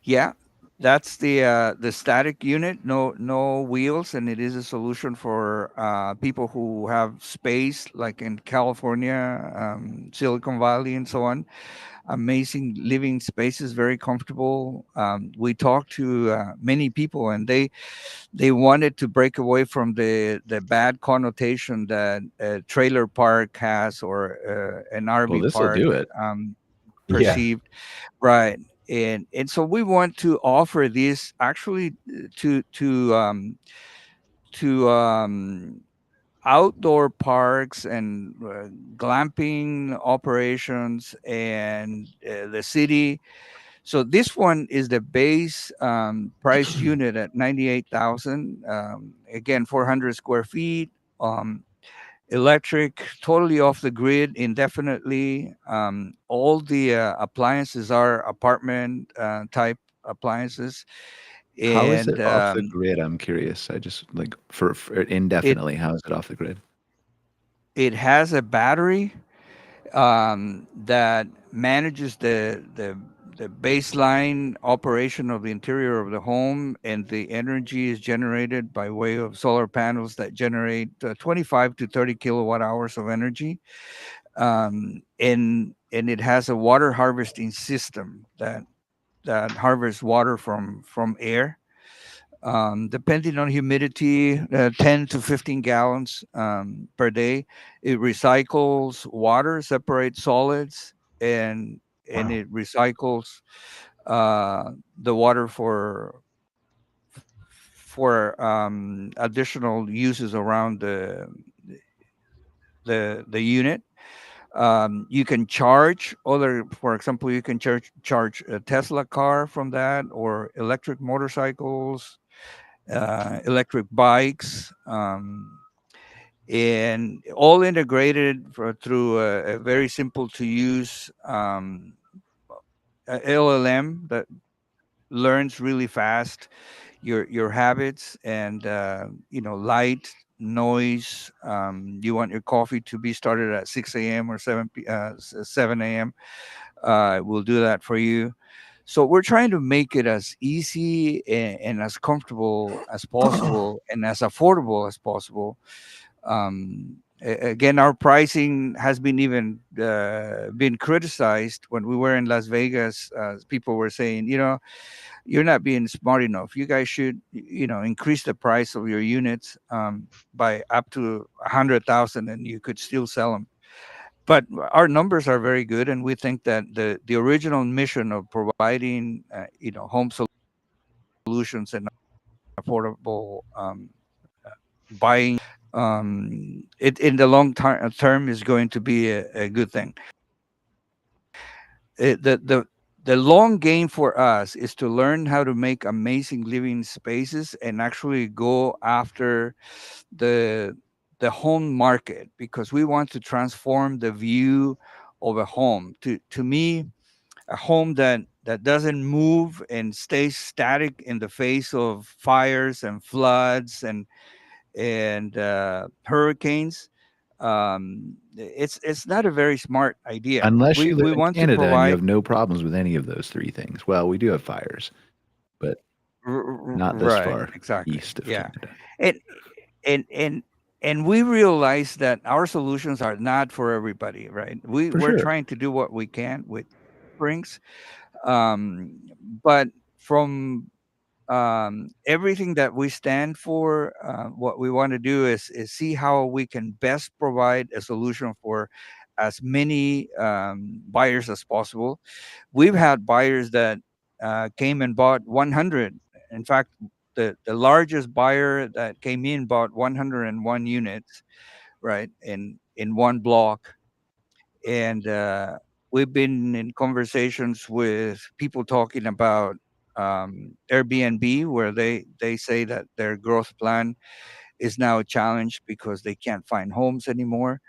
Yeah. That's the static unit, no wheels, and it is a solution for people who have space, like in California, Silicon Valley, and so on. Amazing living spaces, very comfortable. We talked to many people, and they wanted to break away from the bad connotation that a trailer park has, or an RV park do it. perceived. Right. And so we want to offer this actually to outdoor parks and glamping operations and the city. So this one is the base price unit at 98,000. Again, 400 square feet. Electric, totally off the grid indefinitely. All the appliances are apartment type appliances. And how is it off the grid? I'm curious. I just like for indefinitely. How is it off the grid? It has a battery that manages the baseline operation of the interior of the home, and the energy is generated by way of solar panels that generate 25 to 30 kilowatt hours of energy. And it has a water harvesting system that harvests water from air. Depending on humidity, 10 to 15 gallons per day. It recycles water, separates solids, and Wow. it recycles the water for additional uses around the unit. You can charge other, for example, you can charge a Tesla car from that, or electric motorcycles, electric bikes, and all integrated through a very simple to use LLM that learns really fast your habits, and light, noise. You want your coffee to be started at 6 a.m. or 7 a.m. We'll do that for you. So we're trying to make it as easy and as comfortable as possible and as affordable as possible. Again, our pricing has been even been criticized when we were in Las Vegas. People were saying, you're not being smart enough. You guys should, increase the price of your units by up to 100,000, and you could still sell them. But our numbers are very good, and we think that the original mission of providing, home solutions and affordable buying, it in the long term is going to be a good thing. The long game for us is to learn how to make amazing living spaces and actually go after the the home market, because we want to transform the view of a home. To me, a home that doesn't move and stays static in the face of fires and floods and hurricanes, it's not a very smart idea. Unless you live We in want to Canada and you provide have no problems with any of those three things. Well, we do have fires, but not this right, far exactly, east of yeah. Canada. and and and and we realize that our solutions are not for everybody, right? For We're sure. trying to do what we can with springs, um but from everything that we stand for, what we want to do is see how we can best provide a solution for as many buyers as possible. We've had buyers that came and bought 100. In fact, the largest buyer that came in bought 101 units, right, in one block. And we've been in conversations with people talking about Airbnb, where they say that their growth plan is now a challenge because they can't find homes anymore.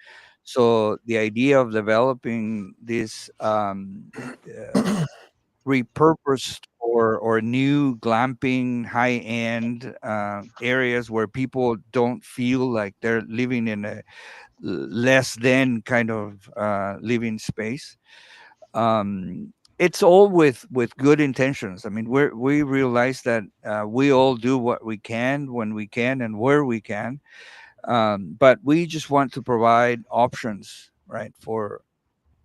So the idea of developing this repurposed or new glamping high end areas where people don't feel like they're living in a less than kind of living space. It's all with good intentions. I mean, we realize that we all do what we can when we can and where we can, but we just want to provide options, right, for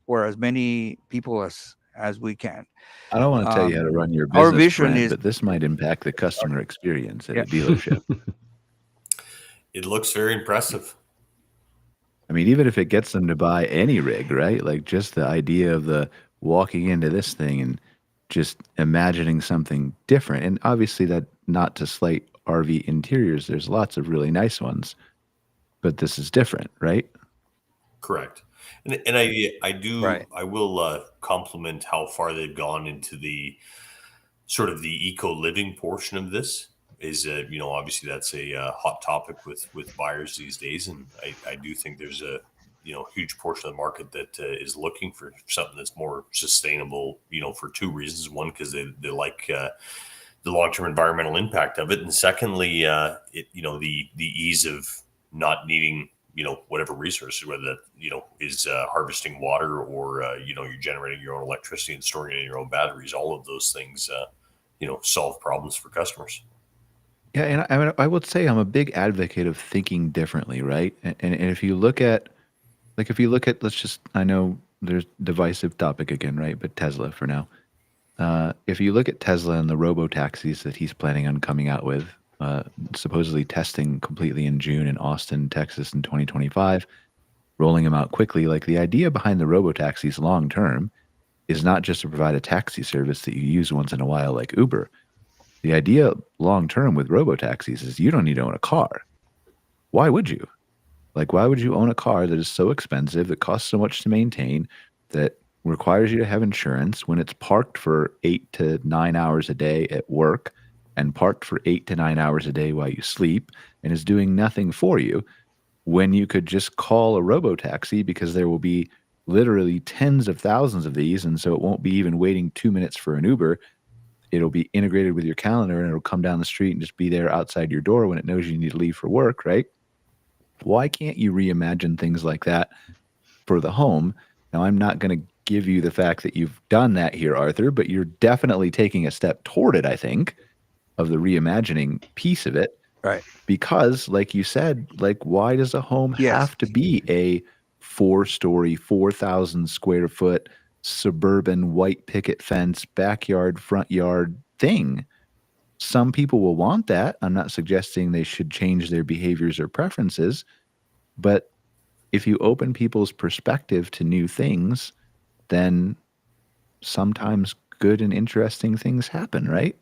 as many people as we can. I don't want to tell you how to run your Our business, vision Brent, is, but this might impact the customer experience at yeah. a dealership. It looks very impressive. I mean, even if it gets them to buy any rig, right? Like just the idea of the walking into this thing and just imagining something different. And obviously, that not to slight RV interiors, there's lots of really nice ones, but this is different, right? Correct. And Right. I will compliment how far they've gone into the sort of the eco living portion of this. Is obviously that's a hot topic with buyers these days, and I do think there's a huge portion of the market that is looking for something that's more sustainable. For two reasons: one, because they like the long term environmental impact of it, and secondly, the ease of not needing whatever resources, whether that is harvesting water or you're generating your own electricity and storing it in your own batteries. All of those things solve problems for customers. Yeah, and I would say I'm a big advocate of thinking differently, right? And if you look at Like if you look at, I know there's divisive topic again, right? But Tesla for now. If you look at Tesla and the robo taxis that he's planning on coming out with, supposedly testing completely in June in Austin, Texas in 2025, rolling them out quickly. Like the idea behind the robo taxis long term is not just to provide a taxi service that you use once in a while like Uber. The idea long term with robo taxis is you don't need to own a car. Why would you? Like, why would you own a car that is so expensive, that costs so much to maintain, that requires you to have insurance when it's parked for 8 to 9 hours a day at work and parked for 8 to 9 hours a day while you sleep and is doing nothing for you, when you could just call a robo taxi because there will be literally tens of thousands of these. And so it won't be even waiting 2 minutes for an Uber. It'll be integrated with your calendar and it'll come down the street and just be there outside your door when it knows you need to leave for work, right? Why can't you reimagine things like that for the home? Now, I'm not going to give you the fact that you've done that here, Arthur, but you're definitely taking a step toward it, I think, of the reimagining piece of it. Right. Because, like you said, like, why does a home have to be a 4-story, 4,000 square foot suburban white picket fence, backyard, front yard thing? Some people will want that. I'm not suggesting they should change their behaviors or preferences, but if you open people's perspective to new things, then sometimes good and interesting things happen, right?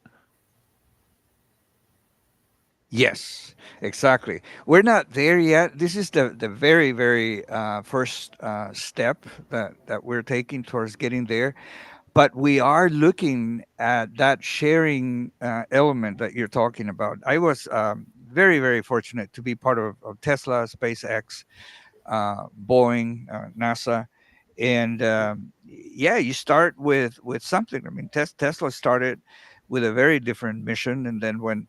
Yes, exactly. We're not there yet. This is the very, very first step that we're taking towards getting there. But we are looking at that sharing element that you're talking about. I was very, very fortunate to be part of Tesla, SpaceX, Boeing, NASA, and yeah, you start with something. I mean, Tesla started with a very different mission, and then when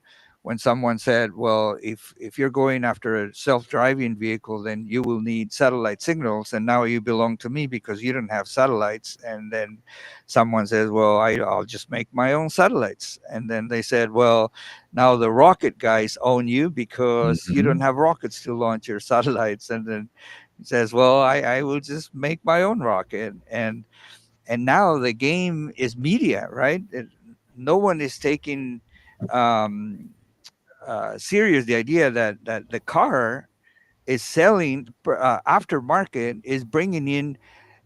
someone said, well, if you're going after a self-driving vehicle, then you will need satellite signals, and now you belong to me because you don't have satellites. And then someone says, well, I'll just make my own satellites. And then they said, well, now the rocket guys own you because you don't have rockets to launch your satellites. And then he says, well, I will just make my own rocket. And now the game is media, right? No one is taking serious the idea that the car is selling aftermarket is bringing in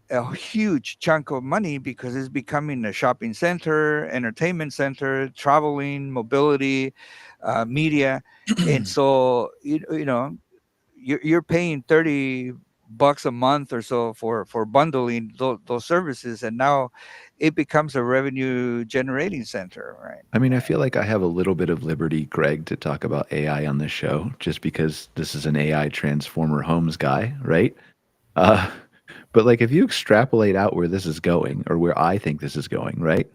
a huge chunk of money because it's becoming a shopping center, entertainment center, traveling, mobility, media. And so you know you're paying 30 bucks a month or so for bundling those services, and now it becomes a revenue generating center, right? I mean, I feel like I have a little bit of liberty, Greg, to talk about AI on this show, just because this is an AI transformer homes guy, right? Uh, but like, if you extrapolate out where this is going, or where I think this is going, right?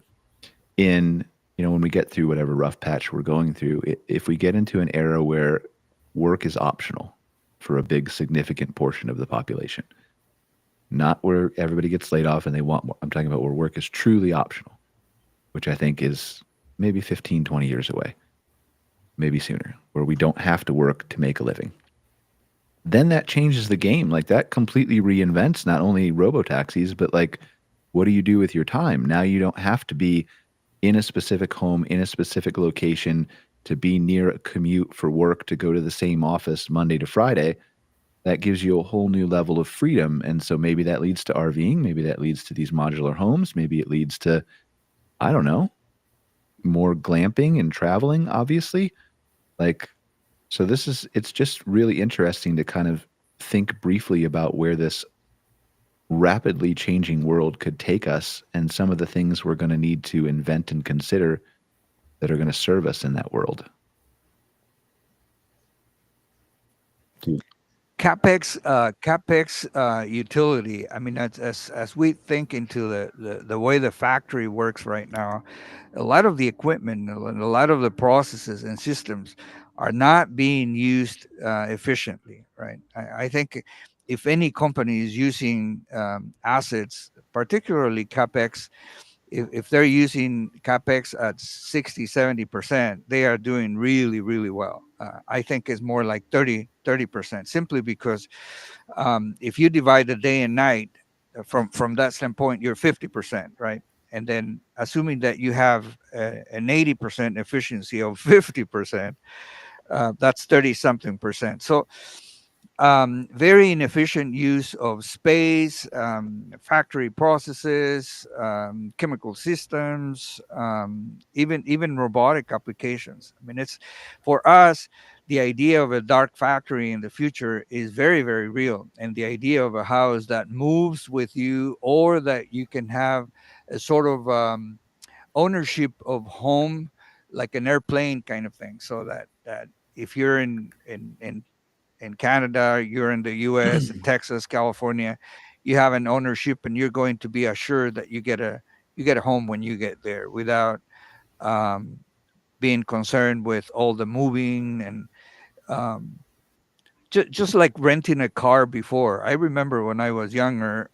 In, when we get through whatever rough patch we're going through, if we get into an era where work is optional for a big significant portion of the population, not where everybody gets laid off and they want more. I'm talking about where work is truly optional, which I think is maybe 15, 20 years away, maybe sooner, where we don't have to work to make a living. Then that changes the game. Like, that completely reinvents not only robo-taxis, but like, what do you do with your time? Now you don't have to be in a specific home, in a specific location, to be near a commute for work, to go to the same office Monday to Friday. That gives you a whole new level of freedom. And so maybe that leads to RVing, maybe that leads to these modular homes, maybe it leads to, I don't know, more glamping and traveling, obviously. Like, so it's just really interesting to kind of think briefly about where this rapidly changing world could take us and some of the things we're going to need to invent and consider that are going to serve us in that world. Capex utility. I mean, as we think into the way the factory works right now, a lot of the equipment and a lot of the processes and systems are not being used efficiently, right? I think if any company is using assets, particularly capex, if they're using capex at 60-70%, they are doing really, really well. I think it's more like 30%, simply because if you divide the day and night from that standpoint, you're 50%, right? And then assuming that you have an 80% efficiency of 50%, that's 30 something percent. So very inefficient use of space, factory processes, chemical systems, even robotic applications. I mean, it's for us, the idea of a dark factory in the future is very, very real, and the idea of a house that moves with you, or that you can have a sort of ownership of home, like an airplane kind of thing, so that if you're in Canada, you're in the US, in Texas, California, you have an ownership, and you're going to be assured that you get a home when you get there, without um, being concerned with all the moving and just like renting a car before. I remember when I was younger,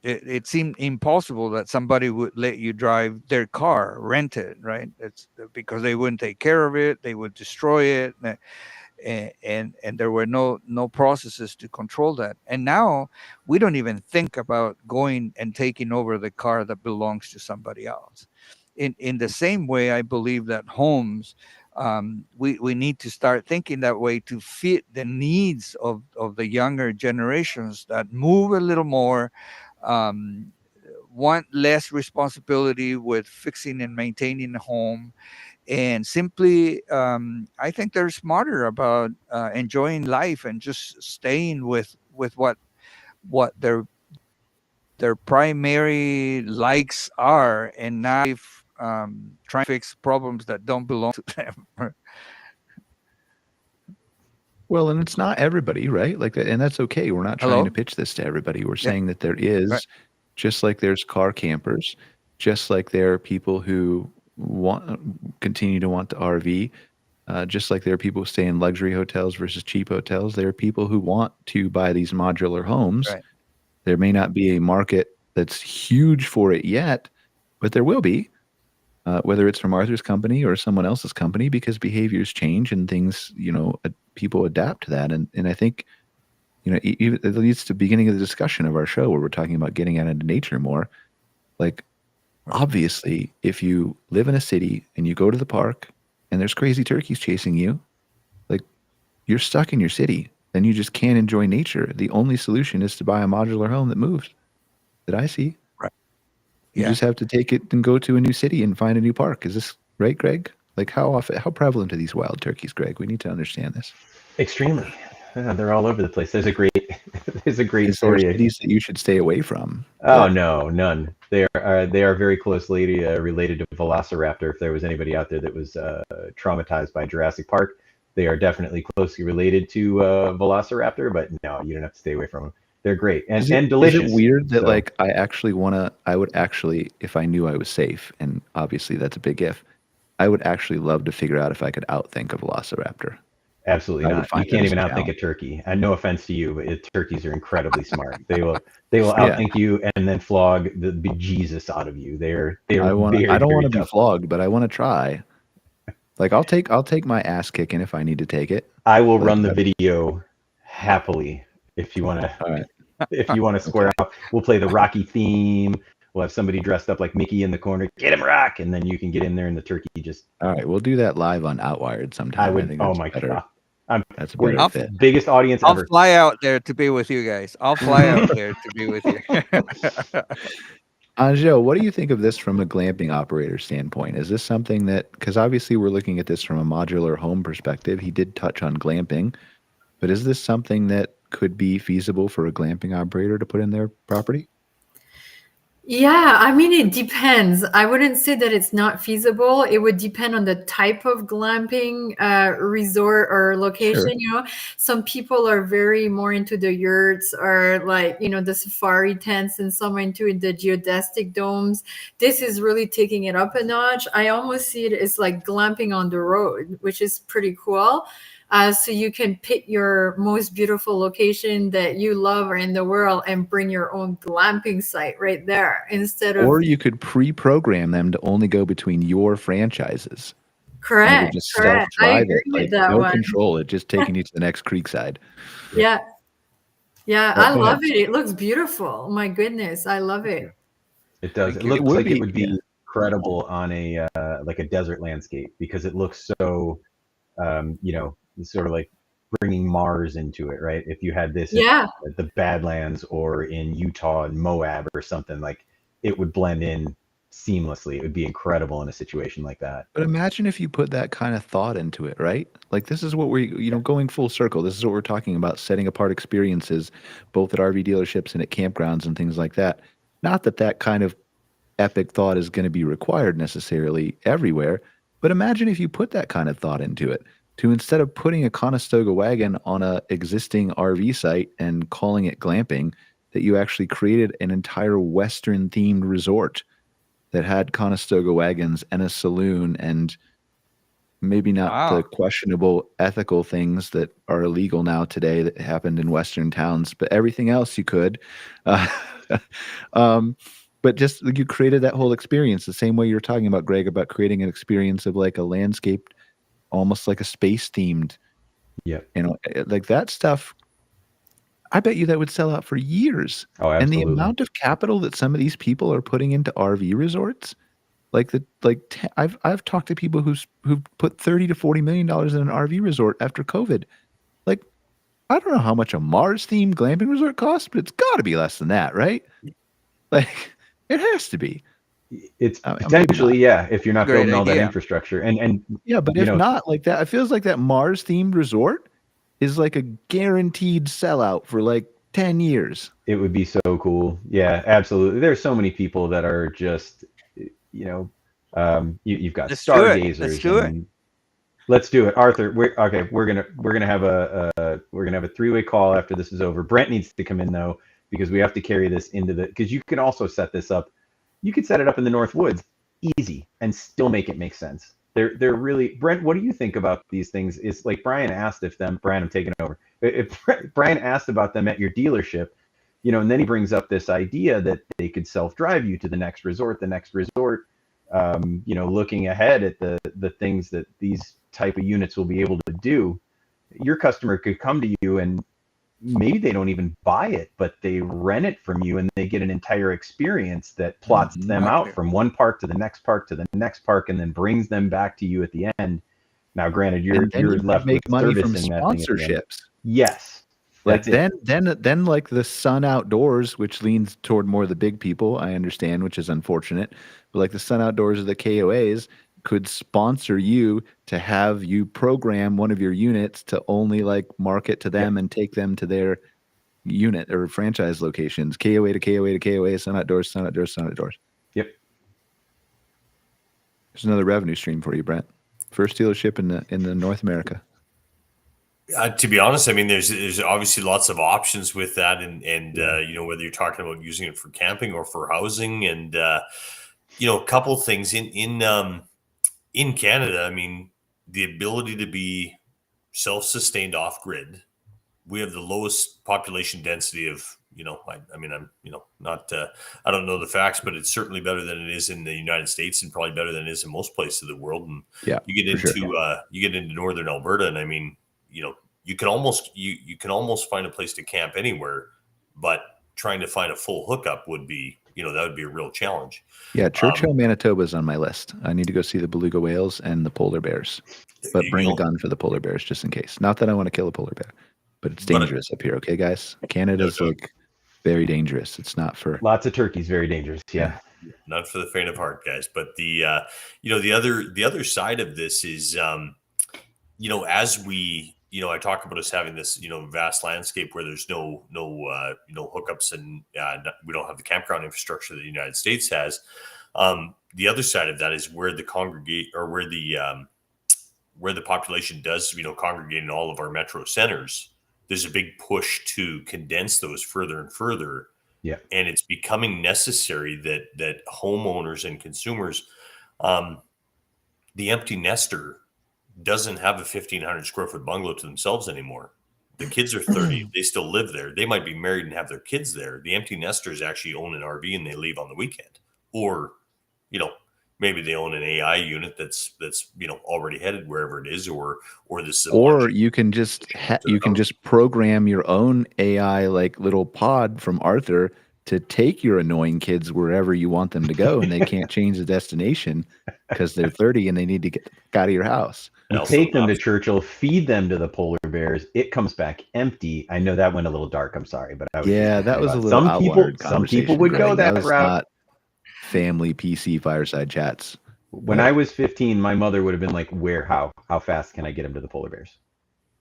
it seemed impossible that somebody would let you drive their car rented, right? It's because they wouldn't take care of it, they would destroy it. And there were no processes to control that. And now we don't even think about going and taking over the car that belongs to somebody else. In the same way, I believe that homes, we need to start thinking that way, to fit the needs of the younger generations that move a little more, um, want less responsibility with fixing and maintaining the home, and simply I think they're smarter about enjoying life and just staying with what their primary likes are, and not if, trying to fix problems that don't belong to them. Well, and it's not everybody, right? Like, and that's okay. We're not trying to Hello. pitch this to everybody. We're Yeah. saying that there Right. is, just like there's car campers, just like there are people who continue to want to RV, just like there are people who stay in luxury hotels versus cheap hotels. There are people who want to buy these modular homes. Right. There may not be a market that's huge for it yet, but there will be, whether it's from Arthur's company or someone else's company, because behaviors change and things, people adapt to that. And I think, it leads to the beginning of the discussion of our show where we're talking about getting out into nature more. Like, Right. obviously, if you live in a city and you go to the park and there's crazy turkeys chasing you, like, you're stuck in your city. Then you just can't enjoy nature. The only solution is to buy a modular home that moves, that I see. Right. You Yeah. just have to take it and go to a new city and find a new park. Is this right, Greg? Like, how prevalent are these wild turkeys, Greg? We need to understand this. Extremely. Yeah, they're all over the place. There's a great Is there story. cities that you should stay away from? Oh no, none. They are very closely related to Velociraptor. If there was anybody out there that was traumatized by Jurassic Park, they are definitely closely related to Velociraptor. But no, you don't have to stay away from them. They're great and delicious. Is it weird that, So, like, I would actually, if I knew I was safe, and obviously that's a big if, I would actually love to figure out if I could outthink a Velociraptor. absolutely I would not. You find that can't as even a outthink a challenge. turkey. And no offense to you, but turkeys are incredibly smart. They will Yeah. outthink you and then flog the bejesus out of you. They're I very, don't very want to be tough. flogged, but I want to try. Like, I'll take my ass kicking if I need to take it. I will Like, run the video happily if you want to. all right. If you want to square up, we'll play the Rocky theme. We'll have somebody dressed up like Mickey in the corner. Get him, Rock, and then you can get in there, and the turkey just. All right, we'll do that live on Outwired sometime. I would. think Oh that's my better. god! That's a We're better fit. biggest audience I'll ever. fly out there to be with you guys. I'll fly out there to be with you. Angel, what do you think of this from a glamping operator standpoint? Is this something that, because obviously we're looking at this from a modular home perspective, he did touch on glamping, but is this something that could be feasible for a glamping operator to put in their property? Yeah, I mean, it depends. I wouldn't say that it's not feasible. It would depend on the type of glamping resort or location. Sure. Some people are very more into the yurts or like, the safari tents, and some are into the geodesic domes. This is really taking it up a notch. I almost see it as like glamping on the road, which is pretty cool. so you can pick your most beautiful location that you love or in the world and bring your own glamping site right there instead of. Or you could pre-program them to only go between your franchises. And it would Correct. just Correct. I self-drive agree it, with like that no one. control. It just taking you to the next creekside. Yeah. Yeah. Well, I go love ahead. it. It looks beautiful. My goodness. I love it. It does. It It looks would like be, it would be incredible on a like a desert landscape because it looks so, you know, sort of like bringing Mars into it, right? If you had this in Yeah. the Badlands or in Utah and Moab or something, like it would blend in seamlessly. It would be incredible in a situation like that. But imagine if you put that kind of thought into it, right? Like this is what we're going full circle. This is what we're talking about, setting apart experiences, both at RV dealerships and at campgrounds and things like that. Not that that kind of epic thought is going to be required necessarily everywhere, but imagine if you put that kind of thought into it. To instead of putting a Conestoga wagon on a existing RV site and calling it glamping, that you actually created an entire Western themed resort that had Conestoga wagons and a saloon and maybe not the Wow. questionable ethical things that are illegal now today that happened in Western towns, but everything else you could. Uh, but just you created that whole experience the same way you were talking about, Greg, about creating an experience of like a landscape, almost like a space themed, Yep. Like that stuff. I bet you that would sell out for years. Oh, And the absolutely. amount of capital that some of these people are putting into RV resorts, I've talked to people who've put $30 to $40 million in an RV resort after COVID. Like, I don't know how much a Mars themed glamping resort costs, but it's got to be less than that, right? Like, it has to be. It's Maybe not. potentially, yeah, if you're not Great building all that idea. infrastructure. And Yeah, but you if know, not, like that, it feels like that Mars themed resort is like a guaranteed sellout for like 10 years. it would be so cool. Yeah, absolutely. There's so many people that are just, you know, you've got Let's do it. stargazers Let's do it. and let's do it, Arthur. We're gonna have a three-way call after this is over. Brent needs to come in though because we have to carry this into because you can also set this up. You could set it up in the North Woods, easy, and still make it make sense. They're really, Brent. What do you think about these things? Is like Brian asked if them. Brian, I'm taking over. If Brian asked about them at your dealership, you know, and then he brings up this idea that they could self-drive you to the next resort, you know, looking ahead at the things that these type of units will be able to do. Your customer could come to you and maybe they don't even buy it, but they rent it from you and they get an entire experience that plots them out from one park to the next park to the next park and then brings them back to you at the end. Now, granted, you're you left make with money from servicing that thing at the end. sponsorships. Yes. Like That's it. then like the Sun Outdoors, which leans toward more the big people, I understand, which is unfortunate. But like the Sun Outdoors of the KOAs could sponsor you to have you program one of your units to only like market to them and take them to their unit or franchise locations. KOA to KOA to KOA, Sun Outdoors, Sun Outdoors, Sun Outdoors. Yep. There's another revenue stream for you, Brent. First dealership in the North America. To be honest, I mean, there's obviously lots of options with that, and you know, whether you're talking about using it for camping or for housing, and you know, a couple of things in Canada. I mean, the ability to be self-sustained off grid. We have the lowest population density of, you know, I mean, I'm, you know, not, I don't know the facts, but it's certainly better than it is in the United States and probably better than it is in most places of the world. And Yeah, you get into, you get into northern Alberta, and I mean, you know, you can almost find a place to camp anywhere, but trying to find a full hookup would be, you know, that would be a real challenge. Yeah, Churchill, Manitoba is on my list. I need to go see the beluga whales and the polar bears, but bring a gun for the polar bears just in case. Not that I want to kill a polar bear, but it's dangerous up here. Okay, guys, Canada's like very dangerous. It's not for lots of turkeys. Very dangerous. Yeah. Not for the faint of heart, guys. But the you know, the other side of this is you know, as we, you know, I talk about us having this, you know, vast landscape where there's no you know, hookups, and we don't have the campground infrastructure that the United States has. The other side of that is where the where the population does, you know, congregate in all of our metro centers. There's a big push to condense those further and further. Yeah. And it's becoming necessary that homeowners and consumers, the empty nester doesn't have a 1,500 square foot bungalow to themselves anymore. The kids are 30. They still live there. They might be married and have their kids there. The empty nesters actually own an RV and they leave on the weekend. Or, maybe they own an AI unit that's already headed wherever it is, or this is or you can just program your own AI like little pod from Arthur to take your annoying kids wherever you want them to go, and they can't change the destination because they're 30 and they need to get out of your house. You take them to Churchill, feed them to the polar bears. It comes back empty. I know that went a little dark. I'm sorry, but I was that was a little some people would go that route. Not family PC fireside chats. When I was 15, my mother would have been like, how fast can I get him to the polar bears?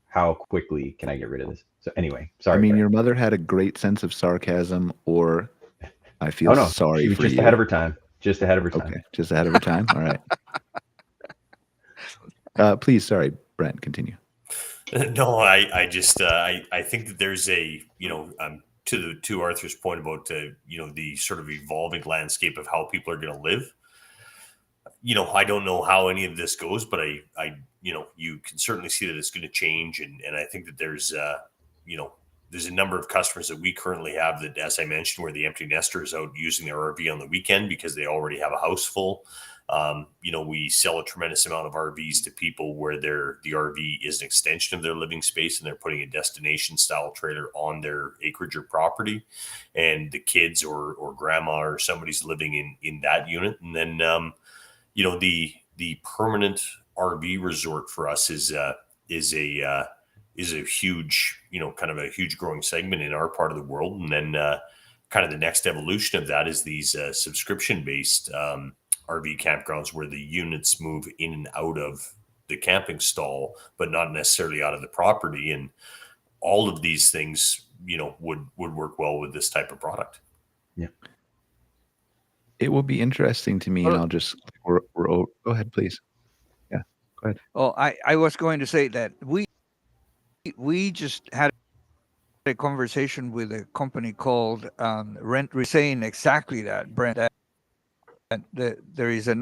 How quickly can I get rid of this? So anyway, sorry. I mean, your mother had a great sense of sarcasm, or I feel sorry she was for just you. ahead of her time. Just ahead of her time. Okay, just ahead of her time. All right. Please, sorry, Brent, continue. No, I just I think that there's a to Arthur's point about the sort of evolving landscape of how people are going to live. I don't know how any of this goes, but I you can certainly see that it's going to change, and I think that there's there's a number of customers that we currently have that, as I mentioned, where the empty nester is out using their RV on the weekend because they already have a house full. We sell a tremendous amount of RVs to people where the RV is an extension of their living space and they're putting a destination style trailer on their acreage or property, and the kids or grandma or somebody's living in that unit. And then, the permanent RV resort for us is a huge, kind of a huge growing segment in our part of the world. And then, kind of the next evolution of that is these subscription based, RV campgrounds where the units move in and out of the camping stall, but not necessarily out of the property. And all of these things, would work well with this type of product. Yeah. It will be interesting to me, and I'll just go ahead, please. Yeah, go ahead. Oh, I was going to say that we just had a conversation with a company called Rent, saying exactly that, Brent. That there is an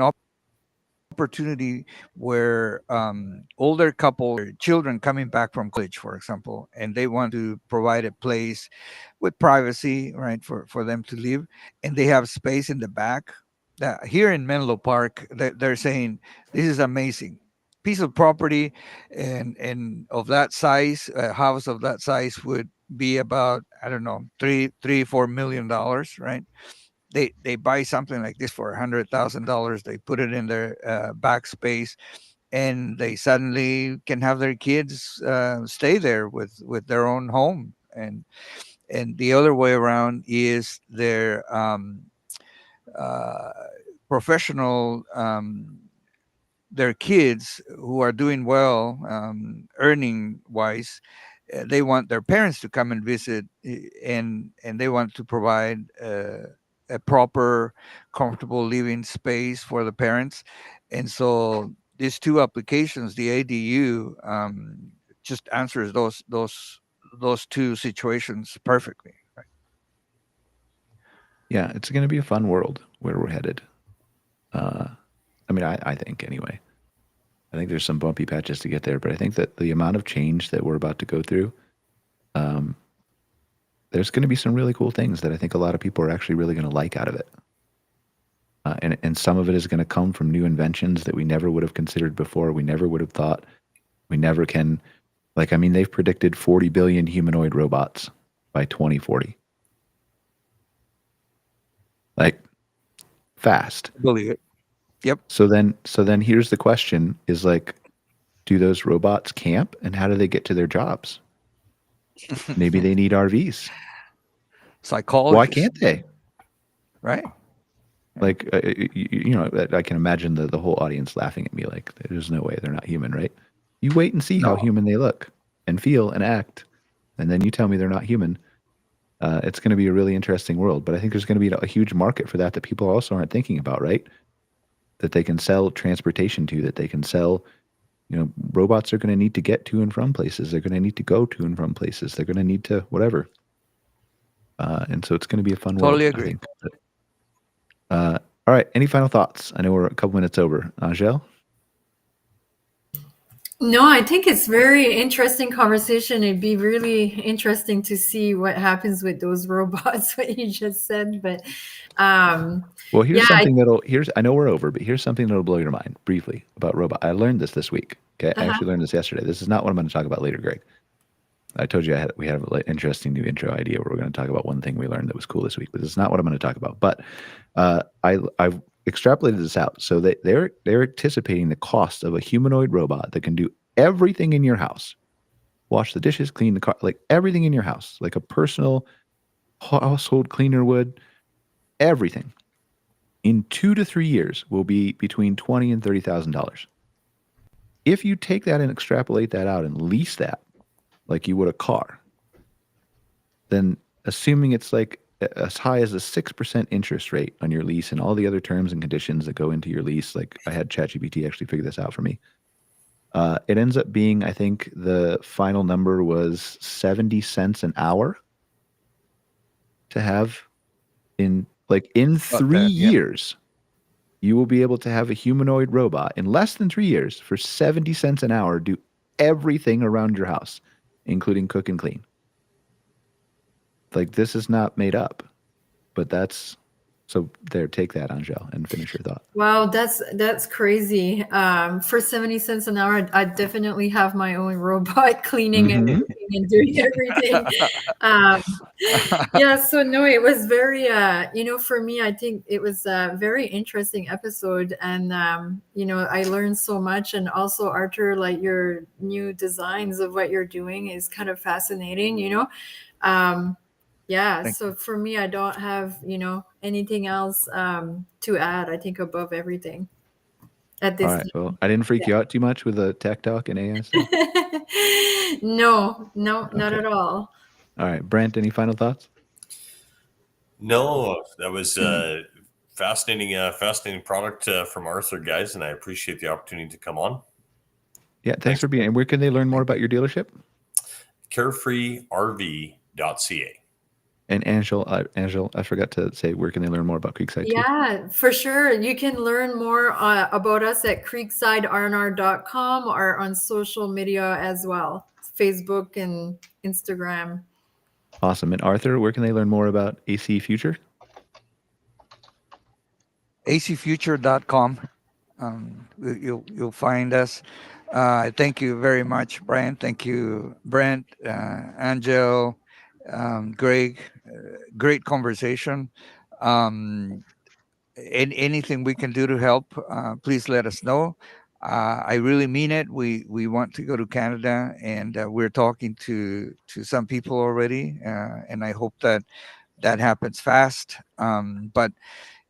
opportunity where older couple, children coming back from college, for example, and they want to provide a place with privacy, right, for them to live, and they have space in the back. Here in Menlo Park, they're saying this is amazing piece of property, and of that size, a house of that size would be about, I don't know, $4 million, right? They buy something like this for $100,000. They put it in their back space, and they suddenly can have their kids stay there with their own home. And the other way around is their professional, their kids who are doing well, earning wise. They want their parents to come and visit, and they want to provide a proper, comfortable living space for the parents. And so these two applications, the ADU, just answers those two situations perfectly. Right? Yeah, it's going to be a fun world where we're headed. I mean, I think anyway. I think there's some bumpy patches to get there, but I think that the amount of change that we're about to go through, there's going to be some really cool things that I think a lot of people are actually really going to like out of it. And some of it is going to come from new inventions that we never would have considered before. We never would have thought. We never can. Like, I mean, they've predicted 40 billion humanoid robots by 2040. Like, fast. Believe it. Yep. So then here's the question is like, do those robots camp, and how do they get to their jobs? Maybe they need RVs. Psychologists. Why can't they? Right. Like, I can imagine the whole audience laughing at me like, there's no way they're not human, right? You wait and see how human they look and feel and act, and then you tell me they're not human. It's going to be a really interesting world, but I think there's going to be a huge market for that people also aren't thinking about, right? That they can sell transportation to, that they can sell, robots are going to need to get to and from places. They're going to need to go to and from places. They're going to need to whatever. And so it's going to be a fun world. Totally agree. All right. Any final thoughts? I know we're a couple minutes over. Angel? No, I think it's very interesting conversation. It'd be really interesting to see what happens with those robots, what you just said. But Well, here's yeah, something I know we're over, but here's something that'll blow your mind briefly about robot. I learned this week. Okay. I actually learned this yesterday. This is not what I'm going to talk about later, Greg. I told you we have an interesting new intro idea where we're going to talk about one thing we learned that was cool this week, but this is not what I'm going to talk about. But I've extrapolated this out. So they're anticipating the cost of a humanoid robot that can do everything in your house. Wash the dishes, clean the car, like everything in your house, like a personal household cleaner would, everything. In 2 to 3 years will be between $20,000 and $30,000. If you take that and extrapolate that out and lease that like you would a car, then assuming it's like as high as a 6% interest rate on your lease and all the other terms and conditions that go into your lease, like I had ChatGPT actually figure this out for me. It ends up being, I think the final number was 70 cents an hour to have in 3 years. You will be able to have a humanoid robot in less than 3 years for 70 cents an hour do everything around your house, including cook and clean. Like, this is not made up, but that's so there. Take that, Angel, and finish your thought. Wow, that's crazy. For 70 cents an hour, I definitely have my own robot cleaning and cooking and doing everything. Yeah, so no, it was very for me, I think it was a very interesting episode, and I learned so much. And also, Arthur, like, your new designs of what you're doing is kind of fascinating. Yeah, so for me, I don't have anything else to add. I think above everything at this All right. Well, I didn't freak you out too much with the tech talk and AI stuff. No, not at all. All right, Brent, any final thoughts? No, that was fascinating product from Arthur, guys, and I appreciate the opportunity to come on. Yeah, thanks for being. And where can they learn more about your dealership? carefreerv.ca. And Angel, I forgot to say, where can they learn more about Creekside too? Yeah, for sure. You can learn more about us at creeksidernr.com or on social media as well, Facebook and Instagram. Awesome. And Arthur, where can they learn more about AC Future? acfuture.com. You'll find us. Thank you very much, Brian. Thank you, Brent, Angel, Greg. Great conversation. Anything we can do to help, please let us know. I really mean it. We want to go to Canada, and we're talking to some people already, and I hope that happens fast. But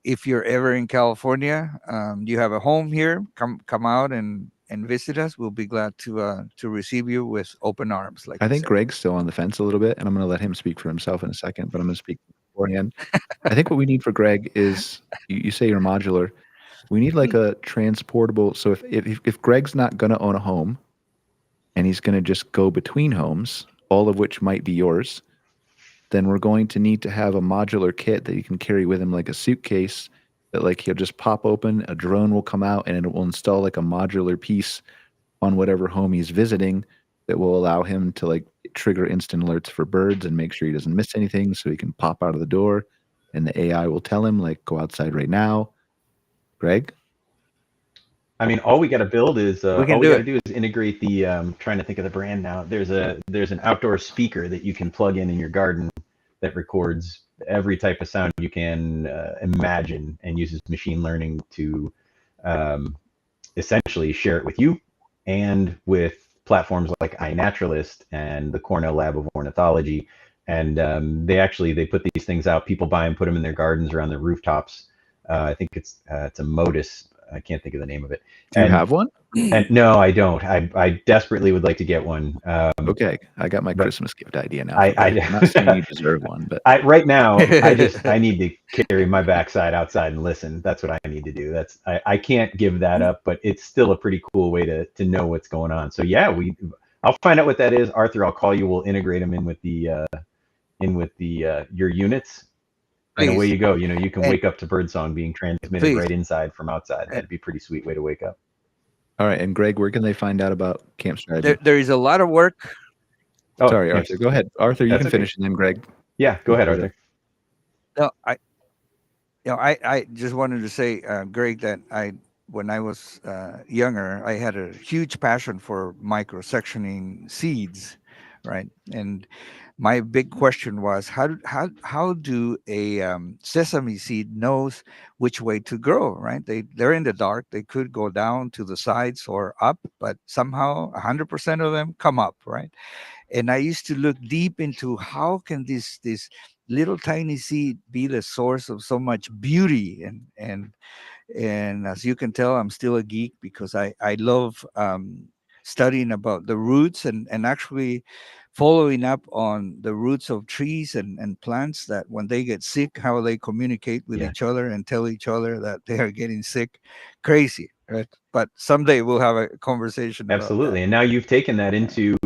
if you're ever in California, you have a home here, come out and visit us. We'll be glad to receive you with open arms. Like I think Greg's still on the fence a little bit, and I'm going to let him speak for himself in a second, but I'm going to speak beforehand. I think what we need for Greg is, you say you're modular. We need like a transportable. So if Greg's not going to own a home and he's going to just go between homes, all of which might be yours, then we're going to need to have a modular kit that you can carry with him, like a suitcase that like he'll just pop open, a drone will come out, and it will install like a modular piece on whatever home he's visiting that will allow him to like trigger instant alerts for birds and make sure he doesn't miss anything, so he can pop out of the door and the AI will tell him like, go outside right now. Greg? I mean, all we got to build is We got to do is integrate the. Trying to think of the brand now. There's an outdoor speaker that you can plug in your garden that records every type of sound you can imagine, and uses machine learning to essentially share it with you and with platforms like iNaturalist and the Cornell Lab of Ornithology. And they put these things out. People buy them, put them in their gardens or on their rooftops. I think it's a Modus. I can't think of the name of it. Do you have one? And no, I don't. I desperately would like to get one. Okay, I got my Christmas gift idea now. I'm not saying you deserve one, but right now I need to carry my backside outside and listen. That's what I need to do. I can't give that up, but it's still a pretty cool way to know what's going on. So yeah, I'll find out what that is. Arthur, I'll call you. We'll integrate them in with the your units. And away you go. You can wake up to birdsong being transmitted right inside from outside. That'd be a pretty sweet way to wake up. All right. And Greg, where can they find out about Camp Strategy? There is a lot of work. Oh, Sorry, yes. Arthur. Go ahead. Arthur, you That's can okay. finish, and then Greg. Yeah, go ahead, Arthur. No, I just wanted to say, Greg, that when I was younger, I had a huge passion for microsectioning seeds, right? And my big question was how do a sesame seed knows which way to grow, right? They're in the dark. They could go down to the sides or up, but somehow 100% of them come up, right? And I used to look deep into how can this little tiny seed be the source of so much beauty, and as you can tell, I'm still a geek because I love studying about the roots and actually following up on the roots of trees and plants, that when they get sick, how they communicate with Yeah. each other and tell each other that they are getting sick. Crazy, right? But someday we'll have a conversation about Absolutely. that. And now you've taken that into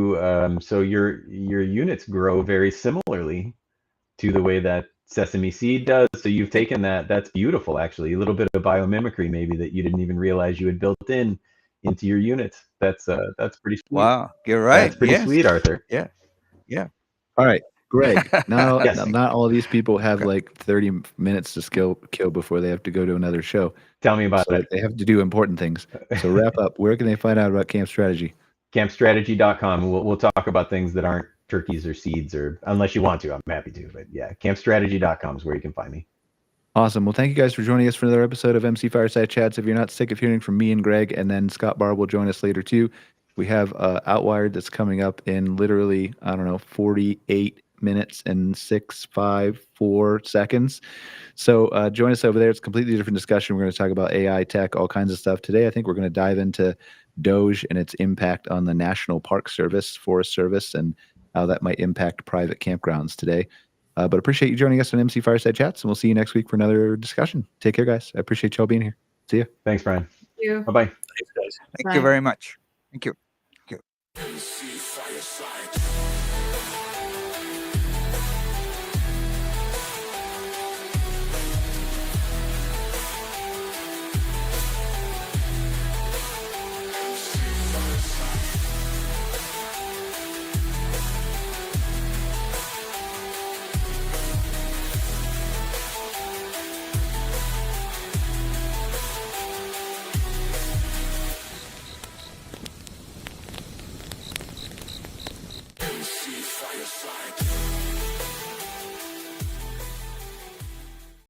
so your units grow very similarly to the way that sesame seed does. So you've taken that. That's beautiful, actually. A little bit of biomimicry, maybe, that you didn't even realize you had built into your units. That's pretty sweet. Wow, you're That's right. pretty Yes. sweet, Arthur. Yeah. Yeah. All right, Greg. Not Yes. not all of these people have Okay. like 30 minutes to kill before they have to go to another show. Tell me about So it. they have to do important things. So wrap up. Where can they find out about Camp Strategy? Campstrategy.com. We'll talk about things that aren't turkeys or seeds, or unless you want to, I'm happy to. But yeah, campstrategy.com is where you can find me. Awesome. Well, thank you guys for joining us for another episode of MC Fireside Chats. If you're not sick of hearing from me and Greg, and then Scott Barr will join us later too. We have Outwired that's coming up in literally, 48 minutes and 4 seconds. So join us over there. It's a completely different discussion. We're going to talk about AI, tech, all kinds of stuff. Today, I think we're going to dive into Doge and its impact on the National Park Service, Forest Service, and how that might impact private campgrounds today. But appreciate you joining us on MC Fireside Chats, and we'll see you next week for another discussion. Take care, guys. I appreciate y'all being here. See ya. Thank you. Thank you. Bye-bye. Thanks, guys. Thank you very much. Thank you.